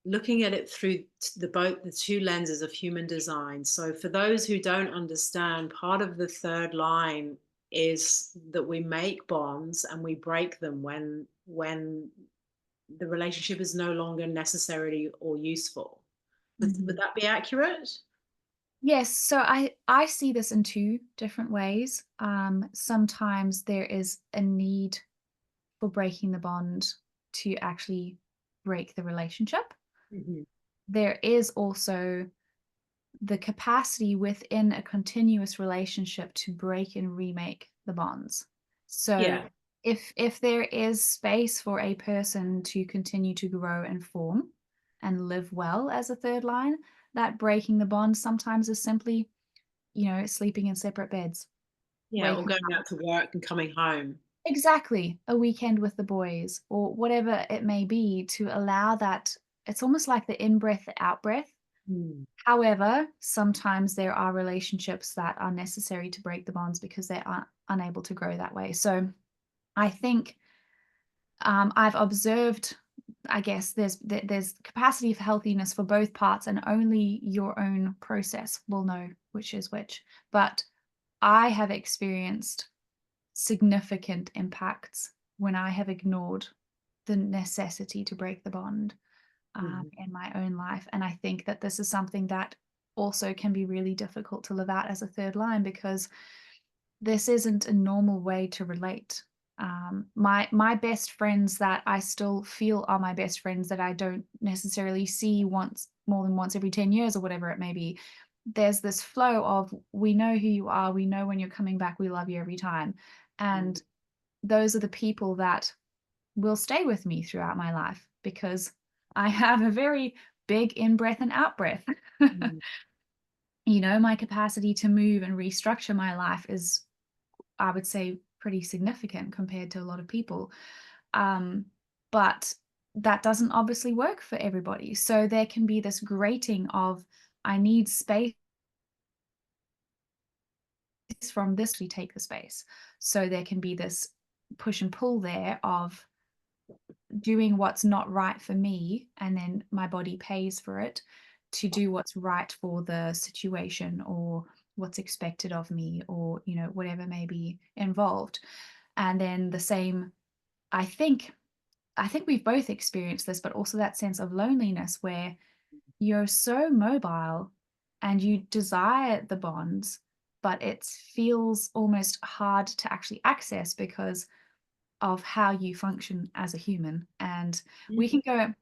Speaker 2: looking at it through the two lenses of human design. So for those who don't understand, part of the third line is that we make bonds and we break them when the relationship is no longer necessary or useful. Would
Speaker 1: Mhm.
Speaker 2: that be accurate?
Speaker 1: Yes, so I see this in two different ways. Sometimes there is a need for breaking the bond to actually break the relationship.
Speaker 2: Hmm.
Speaker 1: There is also the capacity within a continuous relationship to break and remake the bonds. So
Speaker 2: Yeah.
Speaker 1: if there is space for a person to continue to grow and form and live well as a third line, that breaking the bond sometimes is simply, sleeping in separate beds,
Speaker 2: Yeah, or
Speaker 1: waking
Speaker 2: going
Speaker 1: up.
Speaker 2: out to work and coming home.
Speaker 1: Exactly, a weekend with the boys or whatever it may be to allow that it's almost like the in-breath, the out-breath.
Speaker 2: Mm.
Speaker 1: However, sometimes there are relationships that are necessary to break the bonds because they are unable to grow that way. So I think I've observed, I guess there's capacity for healthiness for both parts, and only your own process will know which is which. But I have experienced significant impacts when I have ignored the necessity to break the bond
Speaker 2: Mhm.
Speaker 1: in my own life. And I think that this is something that also can be really difficult to live out as a third line because this isn't a normal way to relate. My best friends that I still feel are my best friends that I don't necessarily see once more than once every 10 years or whatever it may be. There's this flow of we know who you are, we know when you're coming back, we love you every time.
Speaker 2: Mm.
Speaker 1: And those are the people that will stay with me throughout my life because I have a very big in breath and out breath.
Speaker 2: Mm.
Speaker 1: My capacity to move and restructure my life is, I would say, pretty significant compared to a lot of people. Um, but that doesn't obviously work for everybody. So there can be this grating of, I need space from this, we take the space. So there can be this push and pull there of doing what's not right for me and then my body pays for it to do what's right for the situation or what's expected of me or whatever may be involved. And then the same, I think we've both experienced this, but also that sense of loneliness where you're so mobile and you desire the bonds, but it feels almost hard to actually access because of how you function as a human. And we
Speaker 2: Mhm.
Speaker 1: can go,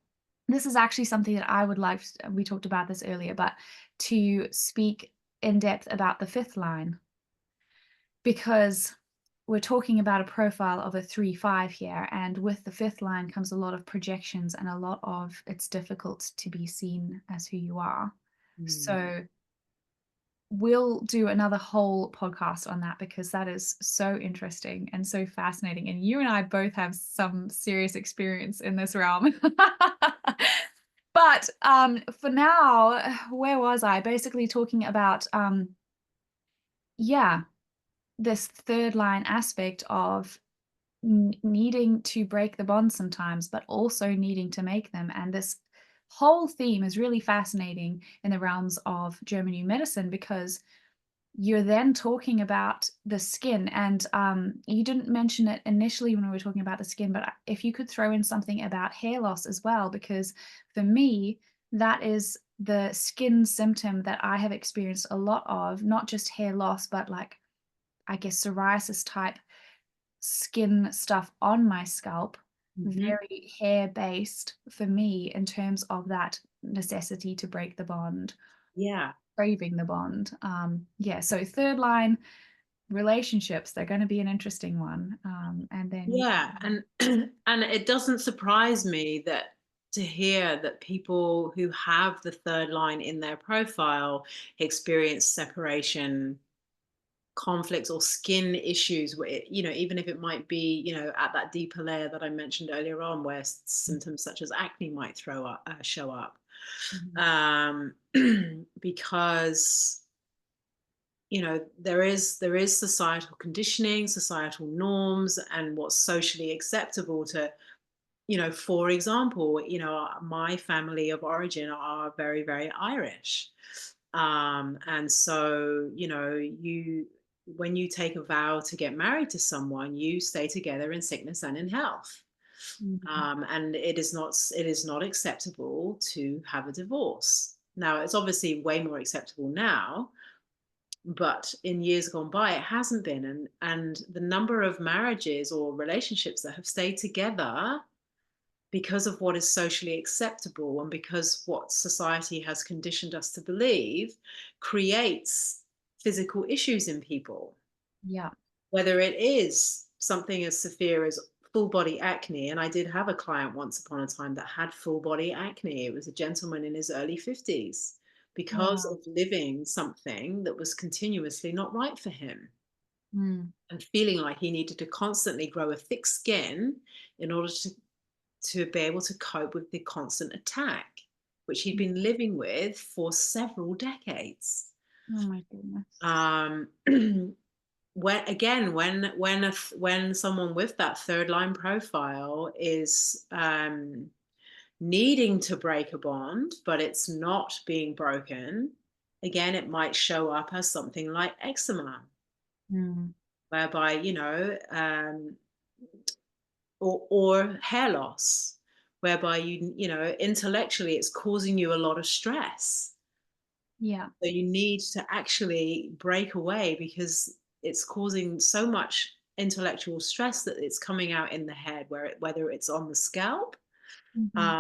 Speaker 1: this is actually something that I would like, we talked about this earlier, but to speak in depth about the fifth line, because we're talking about a profile of a 3-5 here, and with the fifth line comes a lot of projections and a lot of it's difficult to be seen as who you are.
Speaker 2: Mm.
Speaker 1: So we'll do another whole podcast on that because that is so interesting and so fascinating. And you and I both have some serious experience in this realm. But for now, where was I? Basically talking about yeah, this third line aspect of needing to break the bonds sometimes, but also needing to make them. And this whole theme is really fascinating in the realms of German new medicine because you're then talking about the skin. And you didn't mention it initially when we were talking about the skin, but if you could throw in something about hair loss as well, because for me, that is the skin symptom that I have experienced a lot of, not just hair loss, but like, I guess, psoriasis type skin stuff on my scalp,
Speaker 2: Mhm.
Speaker 1: very hair based for me in terms of that necessity to break the bond,
Speaker 2: Yeah.
Speaker 1: craving the bond. Yeah, so third line relationships, they're going to be an interesting one. And then you,
Speaker 2: Yeah, and and it doesn't surprise me that to hear that people who have the third line in their profile experience separation conflicts or skin issues where even if it might be at that deeper layer that I mentioned earlier on where symptoms such as acne might show up,
Speaker 1: Mhm,
Speaker 2: um, because there is societal conditioning, societal norms, and what's socially acceptable to, for example, my family of origin are very, very Irish. And so, when you take a vow to get married to someone, you stay together in sickness and in health.
Speaker 1: mhm,
Speaker 2: And it is not acceptable to have a divorce. Now, it's obviously way more acceptable now, but in years gone by it hasn't been, and the number of marriages or relationships that have stayed together because of what is socially acceptable and because what society has conditioned us to believe creates physical issues in people,
Speaker 1: yeah.
Speaker 2: whether it is something as severe as full body acne. And I did have a client once upon a time that had full body acne. It was a gentleman in his early 50s because
Speaker 1: Wow.
Speaker 2: of living something that was continuously not right for him
Speaker 1: Mm,
Speaker 2: and feeling like he needed to constantly grow a thick skin in order to be able to cope with the constant attack, which he'd
Speaker 1: mm.
Speaker 2: been living with for several decades.
Speaker 1: Oh my goodness.
Speaker 2: Um, when someone with that third line profile is needing to break a bond, but it's not being broken, again, it might show up as something like eczema,
Speaker 1: Mm,
Speaker 2: whereby or hair loss, whereby intellectually it's causing you a lot of stress.
Speaker 1: yeah.
Speaker 2: So you need to actually break away because it's causing so much intellectual stress that it's coming out in the head, whether it's on the scalp,
Speaker 1: Mhm,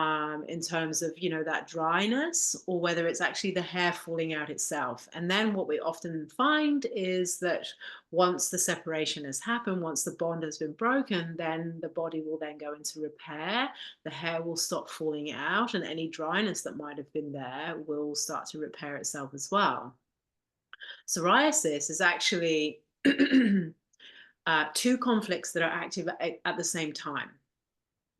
Speaker 2: in terms of that dryness, or whether it's actually the hair falling out itself. And then what we often find is that once the separation has happened, once the bond has been broken, then the body will then go into repair, the hair will stop falling out, and any dryness that might have been there will start to repair itself as well. Psoriasis is actually two conflicts that are active at the same time.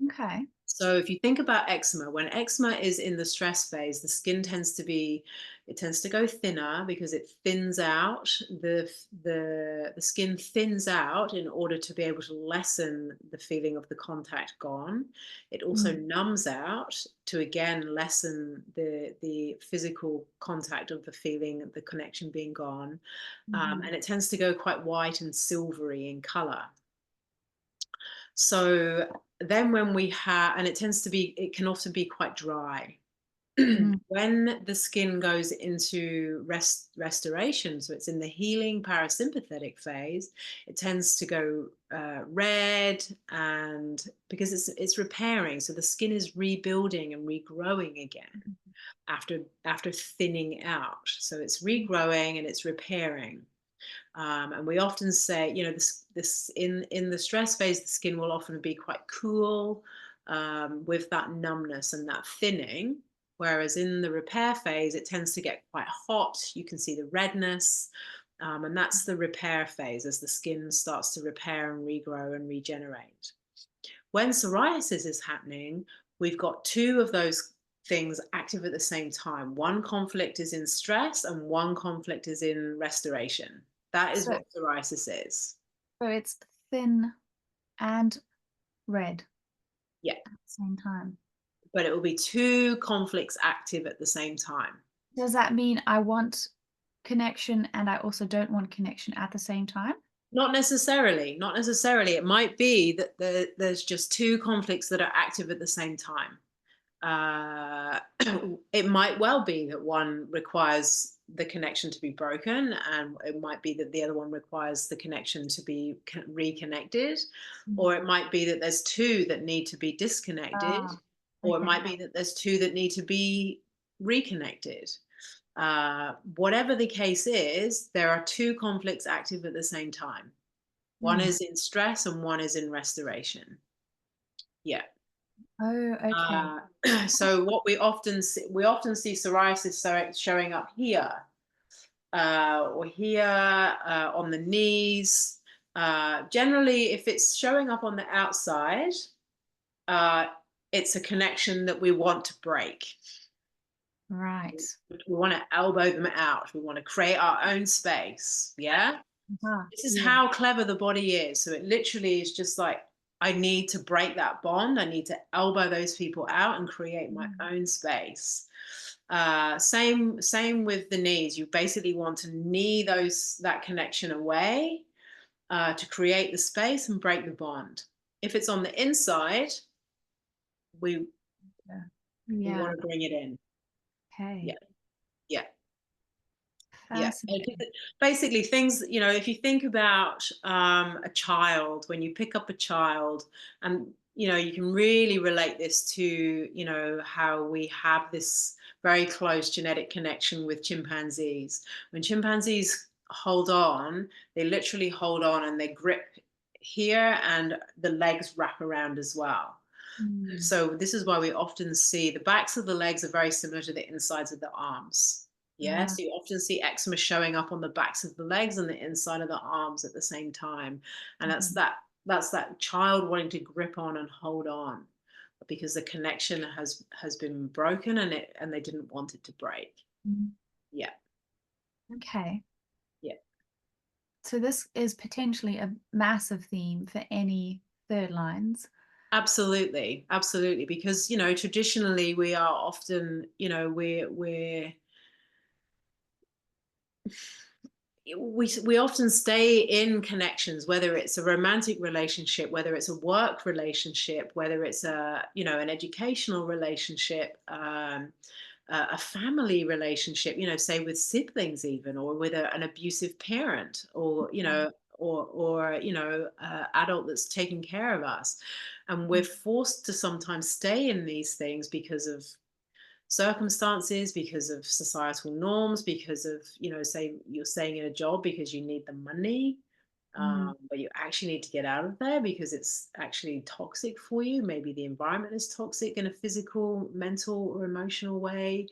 Speaker 1: okay.
Speaker 2: So if you think about eczema, when eczema is in the stress phase, it tends to go thinner because it thins out. The skin thins out in order to be able to lessen the feeling of the contact gone. It also
Speaker 1: Mm,
Speaker 2: numbs out to again lessen the physical contact of the feeling, the connection being gone.
Speaker 1: mhm,
Speaker 2: And it tends to go quite white and silvery in color. So then when we have, and it can often be quite dry.
Speaker 1: mm,
Speaker 2: When the skin goes into restoration, so it's in the healing parasympathetic phase, it tends to go red, and because it's repairing, so the skin is rebuilding and regrowing again after thinning out. So it's regrowing and it's repairing. And we often say, this in the stress phase, the skin will often be quite cool, with that numbness and that thinning. Whereas in the repair phase, it tends to get quite hot. You can see the redness, and that's the repair phase as the skin starts to repair and regrow and regenerate. When psoriasis is happening, we've got two of those things active at the same time. One conflict is in stress and one conflict is in restoration. That is
Speaker 1: So
Speaker 2: what psoriasis is.
Speaker 1: so it's thin and red
Speaker 2: Yeah.
Speaker 1: at the same time.
Speaker 2: But it will be two conflicts active at the same time.
Speaker 1: Does that mean I want connection and I also don't want connection at the same time?
Speaker 2: Not necessarily. Not necessarily. It might be that there's just two conflicts that are active at the same time. Uh, it might well be that one requires the connection to be broken, and it might be that the other one requires the connection to be reconnected,
Speaker 1: Mm.
Speaker 2: or it might be that there's two that need to be disconnected,
Speaker 1: Ah,
Speaker 2: or it
Speaker 1: okay.
Speaker 2: might be that there's two that need to be reconnected. Whatever the case is, there are two conflicts active at the same time. One
Speaker 1: Mm.
Speaker 2: is in stress and one is in restoration. Yeah.
Speaker 1: Oh, okay.
Speaker 2: Uh, so what we often see psoriasis showing up here, or here, on the knees. Generally, if it's showing up on the outside, uh, it's a connection that we want to break.
Speaker 1: Right.
Speaker 2: We want to elbow them out. We want to create our own space. Yeah.
Speaker 1: Ah,
Speaker 2: This is
Speaker 1: yeah.
Speaker 2: how clever the body is. So it literally is just like, I need to break that bond. I need to elbow those people out and create my
Speaker 1: Mm,
Speaker 2: own space. Same with the knees. You basically want to knee that connection away, to create the space and break the bond. If it's on the inside, we
Speaker 1: yeah.
Speaker 2: we
Speaker 1: Yeah,
Speaker 2: want to bring it in. Yeah,
Speaker 1: okay.
Speaker 2: yeah. Yeah,
Speaker 1: Fascinating.
Speaker 2: basically things, if you think about, a child, when you pick up a child, and you can really relate this to, how we have this very close genetic connection with chimpanzees. When chimpanzees hold on, they literally hold on and they grip here, and the legs wrap around as well.
Speaker 1: Mm,
Speaker 2: So this is why we often see the backs of the legs are very similar to the insides of the arms. Yeah,
Speaker 1: ah,
Speaker 2: so you often see eczema showing up on the backs of the legs and the inside of the arms at the same time, and that's
Speaker 1: mhm,
Speaker 2: that child wanting to grip on and hold on because the connection has been broken, and they didn't want it to break.
Speaker 1: mm.
Speaker 2: Yeah,
Speaker 1: Okay.
Speaker 2: yeah.
Speaker 1: So this is potentially a massive theme for any third lines.
Speaker 2: Absolutely, absolutely. Because traditionally we are often, we often stay in connections, whether it's a romantic relationship, whether it's a work relationship, whether it's an educational relationship, a family relationship, say with siblings even, or with an abusive parent, or
Speaker 1: Mm,
Speaker 2: adult that's taking care of us, and we're
Speaker 1: mm,
Speaker 2: forced to sometimes stay in these things because of circumstances, because of societal norms, because of, say you're staying in a job because you need the money,
Speaker 1: mm,
Speaker 2: but you actually need to get out of there because it's actually toxic for you. Maybe the environment is toxic in a physical, mental, or emotional way.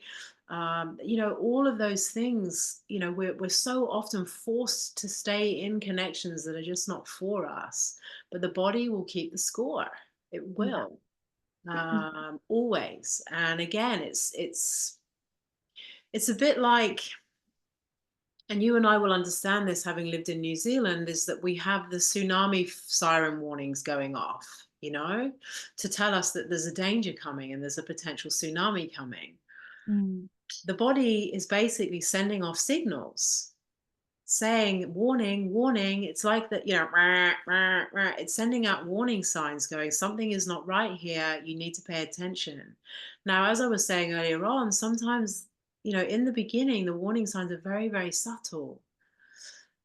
Speaker 2: All of those things, we're so often forced to stay in connections that are just not for us, but the body will keep the score. It
Speaker 1: yeah.
Speaker 2: will, always. And again, it's a bit like, and you and I will understand this having lived in New Zealand, is that we have the tsunami siren warnings going off, to tell us that there's a danger coming and there's a potential tsunami coming.
Speaker 1: Mm,
Speaker 2: The body is basically sending off signals saying, warning, warning. It's like that, rah, rah, rah. It's sending out warning signs going, something is not right here. You need to pay attention. Now, as I was saying earlier on, sometimes, in the beginning, the warning signs are very, very subtle,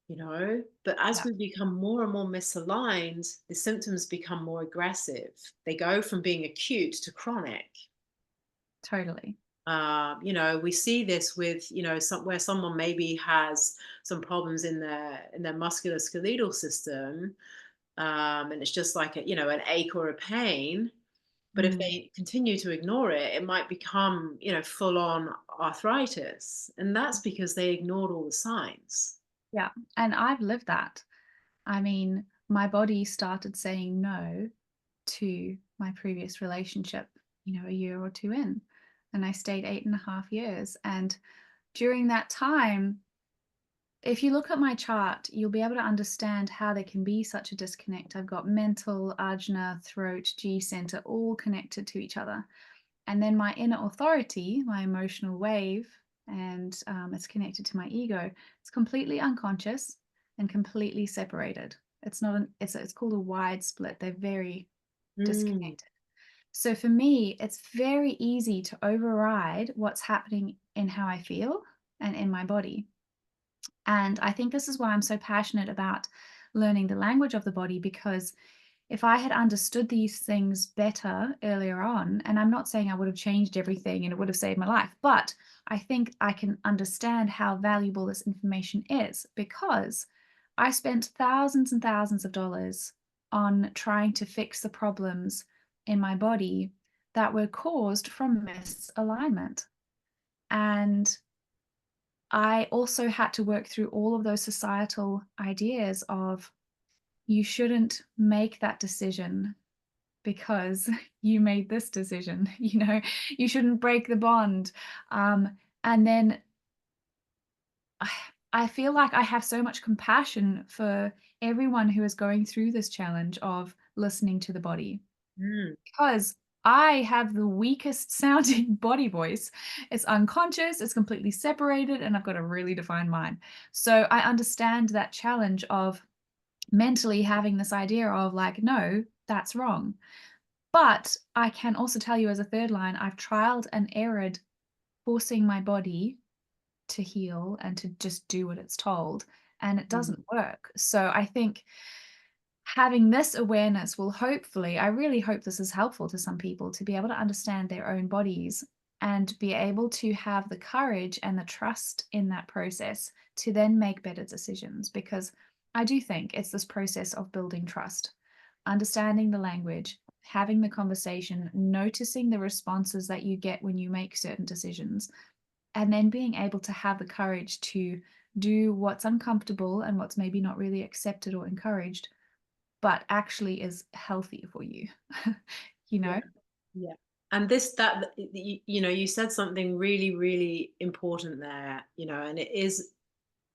Speaker 2: but as
Speaker 1: yeah,
Speaker 2: we become more and more misaligned, the symptoms become more aggressive. They go from being acute to chronic.
Speaker 1: totally.
Speaker 2: We see this with, where someone maybe has some problems in their musculoskeletal system, and it's just like an ache or a pain. But if
Speaker 1: Mm,
Speaker 2: they continue to ignore it, it might become, full on arthritis, and that's because they ignored all the signs.
Speaker 1: yeah, and I've lived that. I mean, my body started saying no to my previous relationship, a year or 2 in, and I stayed 8.5 years, and during that time, if you look at my chart, you'll be able to understand how there can be such a disconnect. I've got mental, ajna, throat, G center all connected to each other. And then my inner authority, my emotional wave, and it's connected to my ego. It's completely unconscious and completely separated. It's not an. It's called a wide split. They're very
Speaker 2: Mm,
Speaker 1: disconnected. So for me, it's very easy to override what's happening in how I feel and in my body. And I think this is why I'm so passionate about learning the language of the body, because if I had understood these things better earlier on, and I'm not saying I would have changed everything and it would have saved my life, but I think I can understand how valuable this information is, because I spent thousands and thousands of dollars on trying to fix the problems in my body that were caused from misalignment. And I also had to work through all of those societal ideas of you shouldn't make that decision because you made this decision, you shouldn't break the bond. And then I I feel like I have so much compassion for everyone who is going through this challenge of listening to the body,
Speaker 2: mm,
Speaker 1: because I have the weakest sounding body voice. It's unconscious, it's completely separated, and I've got a really defined mind. So I understand that challenge of mentally having this idea of like, no, that's wrong. But I can also tell you as a third line, I've trialed and errored forcing my body to heal and to just do what it's told, and it
Speaker 2: mm.
Speaker 1: doesn't work. So I think having this awareness will hopefully, I really hope this is helpful to some people to be able to understand their own bodies and be able to have the courage and the trust in that process to then make better decisions. Because I do think it's this process of building trust, understanding the language, having the conversation, noticing the responses that you get when you make certain decisions, and then being able to have the courage to do what's uncomfortable and what's maybe not really accepted or encouraged, but actually is healthy for you, you
Speaker 2: Yeah,
Speaker 1: know?
Speaker 2: yeah. And this that you said something really, really important there, and it is,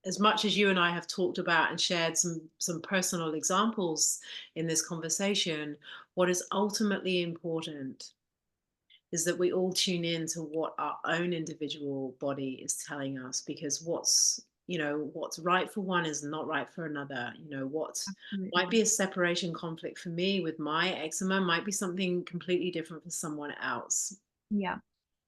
Speaker 2: as much as you and I have talked about and shared some personal examples in this conversation, what is ultimately important is that we all tune in to what our own individual body is telling us, because what's right for one is not right for another. What might
Speaker 1: Absolutely.
Speaker 2: be a separation conflict for me with my eczema might be something completely different for someone else.
Speaker 1: Yeah,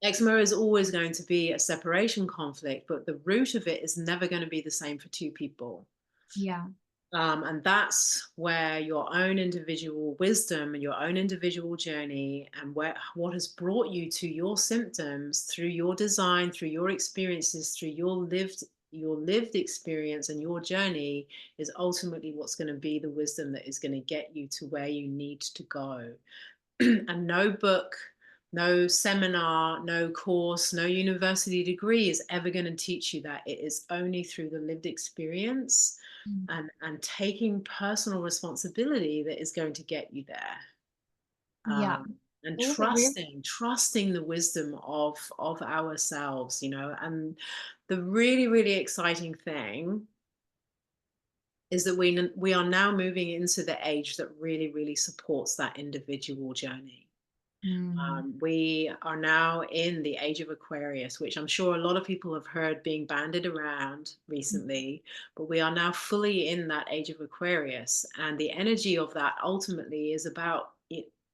Speaker 2: Eczema is always going to be a separation conflict, but the root of it is never going to be the same for two people.
Speaker 1: yeah,
Speaker 2: And that's where your own individual wisdom and your own individual journey, and what has brought you to your symptoms through your design, through your experiences, through your lived experience and your journey, is ultimately what's going to be the wisdom that is going to get you to where you need to go. And no book, no seminar, no course, no university degree is ever going to teach you that. It is only through the lived experience
Speaker 1: mm,
Speaker 2: and taking personal responsibility that is going to get you there.
Speaker 1: yeah.
Speaker 2: And
Speaker 1: All the real
Speaker 2: trusting the wisdom of ourselves, and the really, really exciting thing is that we are now moving into the age that really, really supports that individual journey.
Speaker 1: mm,
Speaker 2: We are now in the age of Aquarius, which I'm sure a lot of people have heard being bandied around
Speaker 1: mm,
Speaker 2: recently, but we are now fully in that age of Aquarius. And the energy of that ultimately is about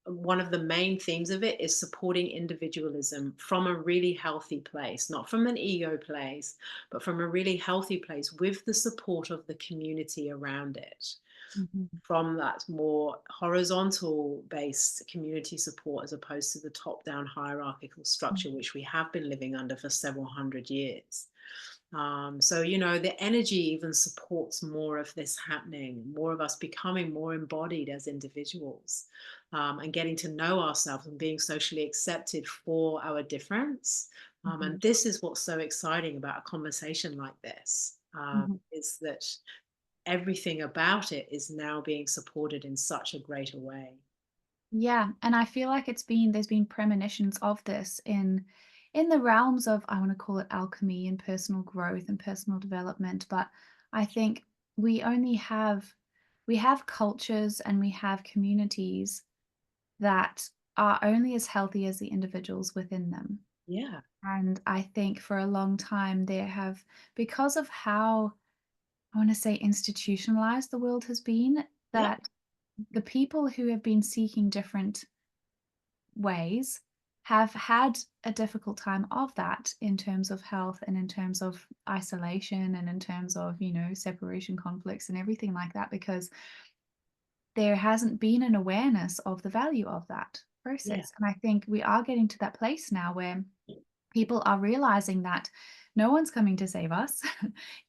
Speaker 2: one of the main themes of it is supporting individualism from a really healthy place, not from an ego place, but from a really healthy place with the support of the community around it,
Speaker 1: Mhm.
Speaker 2: from that more horizontal based community support as opposed to the top down hierarchical structure which we have been living under for several hundred years. So, the energy even supports more of this happening, more of us becoming more embodied as individuals, and getting to know ourselves and being socially accepted for our difference. And
Speaker 1: Mhm.
Speaker 2: this is what's so exciting about a conversation like this,
Speaker 1: Mhm.
Speaker 2: is that everything about it is now being supported in such a greater way.
Speaker 1: Yeah, and I feel like there's been premonitions of this in the realms of, I want to call it alchemy and personal growth and personal development, but I think we only have we have cultures and we have communities that are only as healthy as the individuals within them.
Speaker 2: Yeah,
Speaker 1: And I think for a long time there have, because of how, I want to say, institutionalized the world has been,
Speaker 2: yeah,
Speaker 1: that the people who have been seeking different ways have had a difficult time of that in terms of health and in terms of isolation and in terms of, separation conflicts and everything like that, because there hasn't been an awareness of the value of that
Speaker 2: yeah,
Speaker 1: process. And I think we are getting to that place now where people are realizing that no one's coming to save us.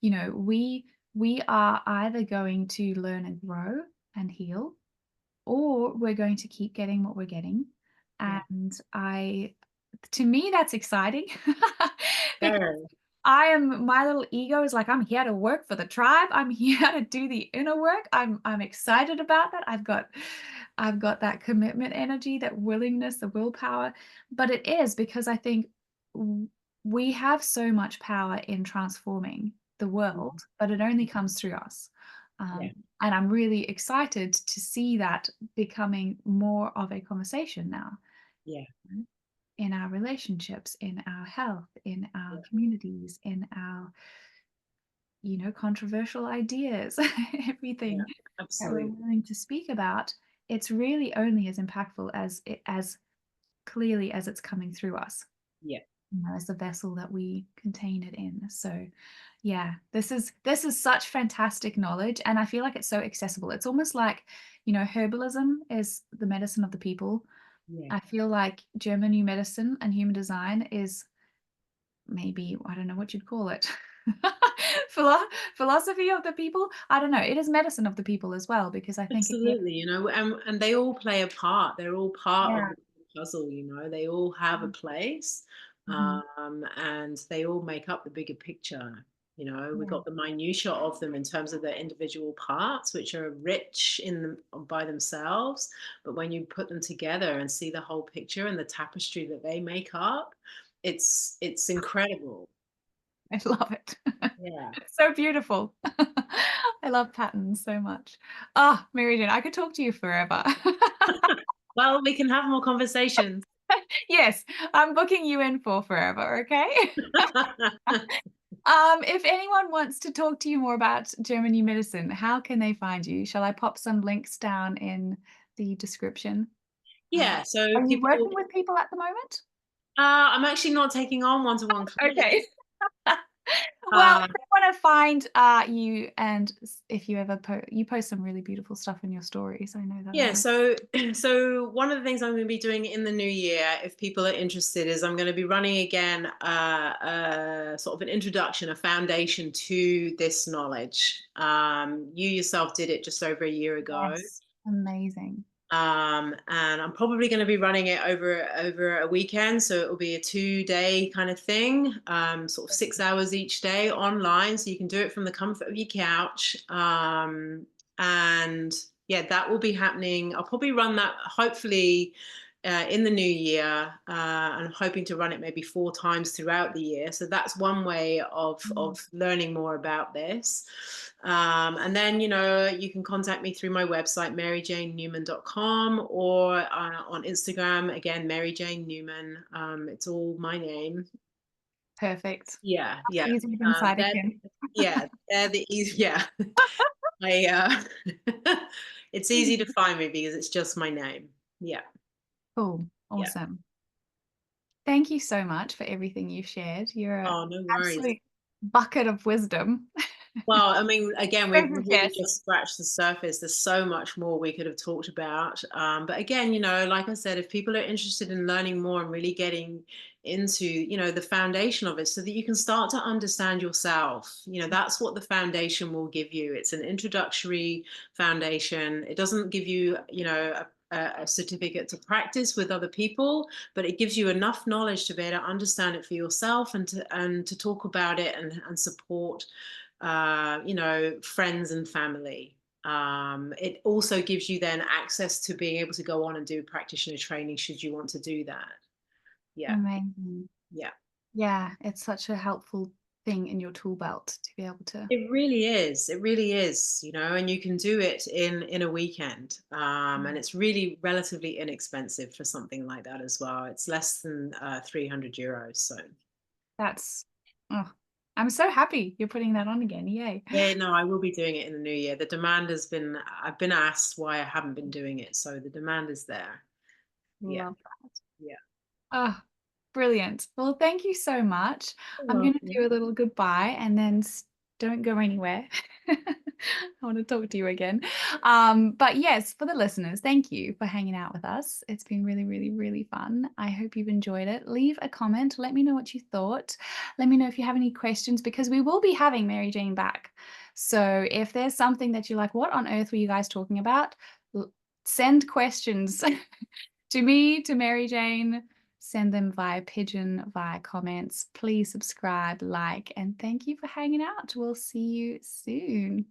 Speaker 1: We are either going to learn and grow and heal, or we're going to keep getting what we're getting.
Speaker 2: yeah.
Speaker 1: And to me, that's exciting because
Speaker 2: Very.
Speaker 1: my little ego is like, I'm here to work for the tribe. I'm here to do the inner work. I'm excited about that. I've got that commitment energy, that willingness, the willpower. But it is because I think w- we have so much power in transforming the
Speaker 2: Mhm.
Speaker 1: world, but it only comes through us.
Speaker 2: Yeah,
Speaker 1: And I'm really excited to see that becoming more of a conversation now,
Speaker 2: yeah,
Speaker 1: mm, in our relationships, in our health, in our
Speaker 2: yeah,
Speaker 1: communities, in our, controversial ideas,
Speaker 2: yeah.
Speaker 1: everything that we're
Speaker 2: Absolutely.
Speaker 1: willing to speak about. It's really only as impactful as clearly as it's coming through us,
Speaker 2: Yeah,
Speaker 1: as the vessel that we contain it in. So yeah, this is such fantastic knowledge, and I feel like it's so accessible. It's almost like, herbalism is the medicine of the people.
Speaker 2: yeah.
Speaker 1: I feel like German new medicine and human design is, maybe, I don't know what you'd call it. Philo philosophy of the people? I don't know. It is medicine of the people as well, because I think again.
Speaker 2: Absolutely, and they all play a part. They're all part of
Speaker 1: Yeah.
Speaker 2: the puzzle, they all have a
Speaker 1: Mhm.
Speaker 2: place,
Speaker 1: Mhm.
Speaker 2: and they all make up the bigger picture. We've
Speaker 1: Yeah.
Speaker 2: got the minutia of them in terms of their individual parts, which are rich in them by themselves. But when you put them together and see the whole picture and the tapestry that they make up, it's incredible.
Speaker 1: I love it.
Speaker 2: Yeah.
Speaker 1: It's so beautiful. I love patterns so much. Ah, Mary Jane, I could talk to you forever.
Speaker 2: Well, we can have more conversations.
Speaker 1: Yes, I'm booking you in for forever, okay? If anyone wants to talk to you more about German new medicine, how can they find you? Shall I pop some links down in the description? Uh,
Speaker 2: Yeah, so
Speaker 1: are you
Speaker 2: people
Speaker 1: working with people at the moment?
Speaker 2: I'm actually not taking on one-to-one clients.
Speaker 1: Okay. Well,
Speaker 2: Uh,
Speaker 1: if they wanna find, you, and if you ever you post some really beautiful stuff in your stories, I know that
Speaker 2: yeah,
Speaker 1: already.
Speaker 2: so one of the things I'm gonna be doing in the new year, if people are interested, is I'm gonna be running again, sort of an introduction, a foundation to this knowledge. You yourself did it just over a year ago.
Speaker 1: Yes. Amazing.
Speaker 2: And I'm probably going to be running it over a weekend, so it will be a 2-day kind of thing, sort of 6 hours each day online, so you can do it from the comfort of your couch. And yeah, that will be happening. I'll probably run that hopefully in the new year, and I'm hoping to run it maybe 4 times throughout the year. So that's one way
Speaker 1: Mm.
Speaker 2: of learning more about this. And then, you can contact me through my website, maryjanenewman.com, or on Instagram, again, Mary Jane Newman. It's all my name.
Speaker 1: Perfect.
Speaker 2: Yeah, yeah.
Speaker 1: Easier than
Speaker 2: They're,
Speaker 1: Seidrkin.
Speaker 2: yeah, they're the easy, yeah. I, it's easy to find me because it's just my name. Yeah.
Speaker 1: Cool.
Speaker 2: Yeah.
Speaker 1: Awesome. Thank you so much for everything you've shared. You're an
Speaker 2: Oh, no worries.
Speaker 1: absolute bucket of wisdom.
Speaker 2: Well, I mean, again,
Speaker 1: So
Speaker 2: we've really
Speaker 1: professed.
Speaker 2: just scratched the surface. There's so much more we could have talked about. But again, like I said, if people are interested in learning more and really getting into, the foundation of it so that you can start to understand yourself, that's what the foundation will give you. It's an introductory foundation. It doesn't give you, a certificate to practice with other people, but it gives you enough knowledge to be able to understand it for yourself and to talk about it and support friends and family. It also gives you then access to being able to go on and do practitioner training should you want to do that. Yeah,
Speaker 1: Amazing.
Speaker 2: yeah.
Speaker 1: Yeah, it's such a helpful thing in your tool belt to be able to.
Speaker 2: It really is. It really is, and you can do it in a weekend. And it's really relatively inexpensive for something like that as well. It's less than €300. So
Speaker 1: That's oh, I'm so happy you're putting that on again. Yay.
Speaker 2: yeah, no, I will be doing it in the new year. The demand has been, I've been asked why I haven't been doing it. So the demand is there. Yeah.
Speaker 1: Love that.
Speaker 2: Yeah.
Speaker 1: Oh, brilliant. Well, thank you so much.
Speaker 2: You're
Speaker 1: I'm going to
Speaker 2: welcome.
Speaker 1: do a little goodbye and then don't go anywhere. I want to talk to you again. But yes, for the listeners, thank you for hanging out with us. It's been really, really, really fun. I hope you've enjoyed it. Leave a comment. Let me know what you thought. Let me know if you have any questions because we will be having Mary Jane back. So if there's something that you're like, what on earth were you guys talking about? Send questions to me, to Mary Jane. Send them via pigeon, via comments. Please subscribe, like, and thank you for hanging out. We'll see you soon.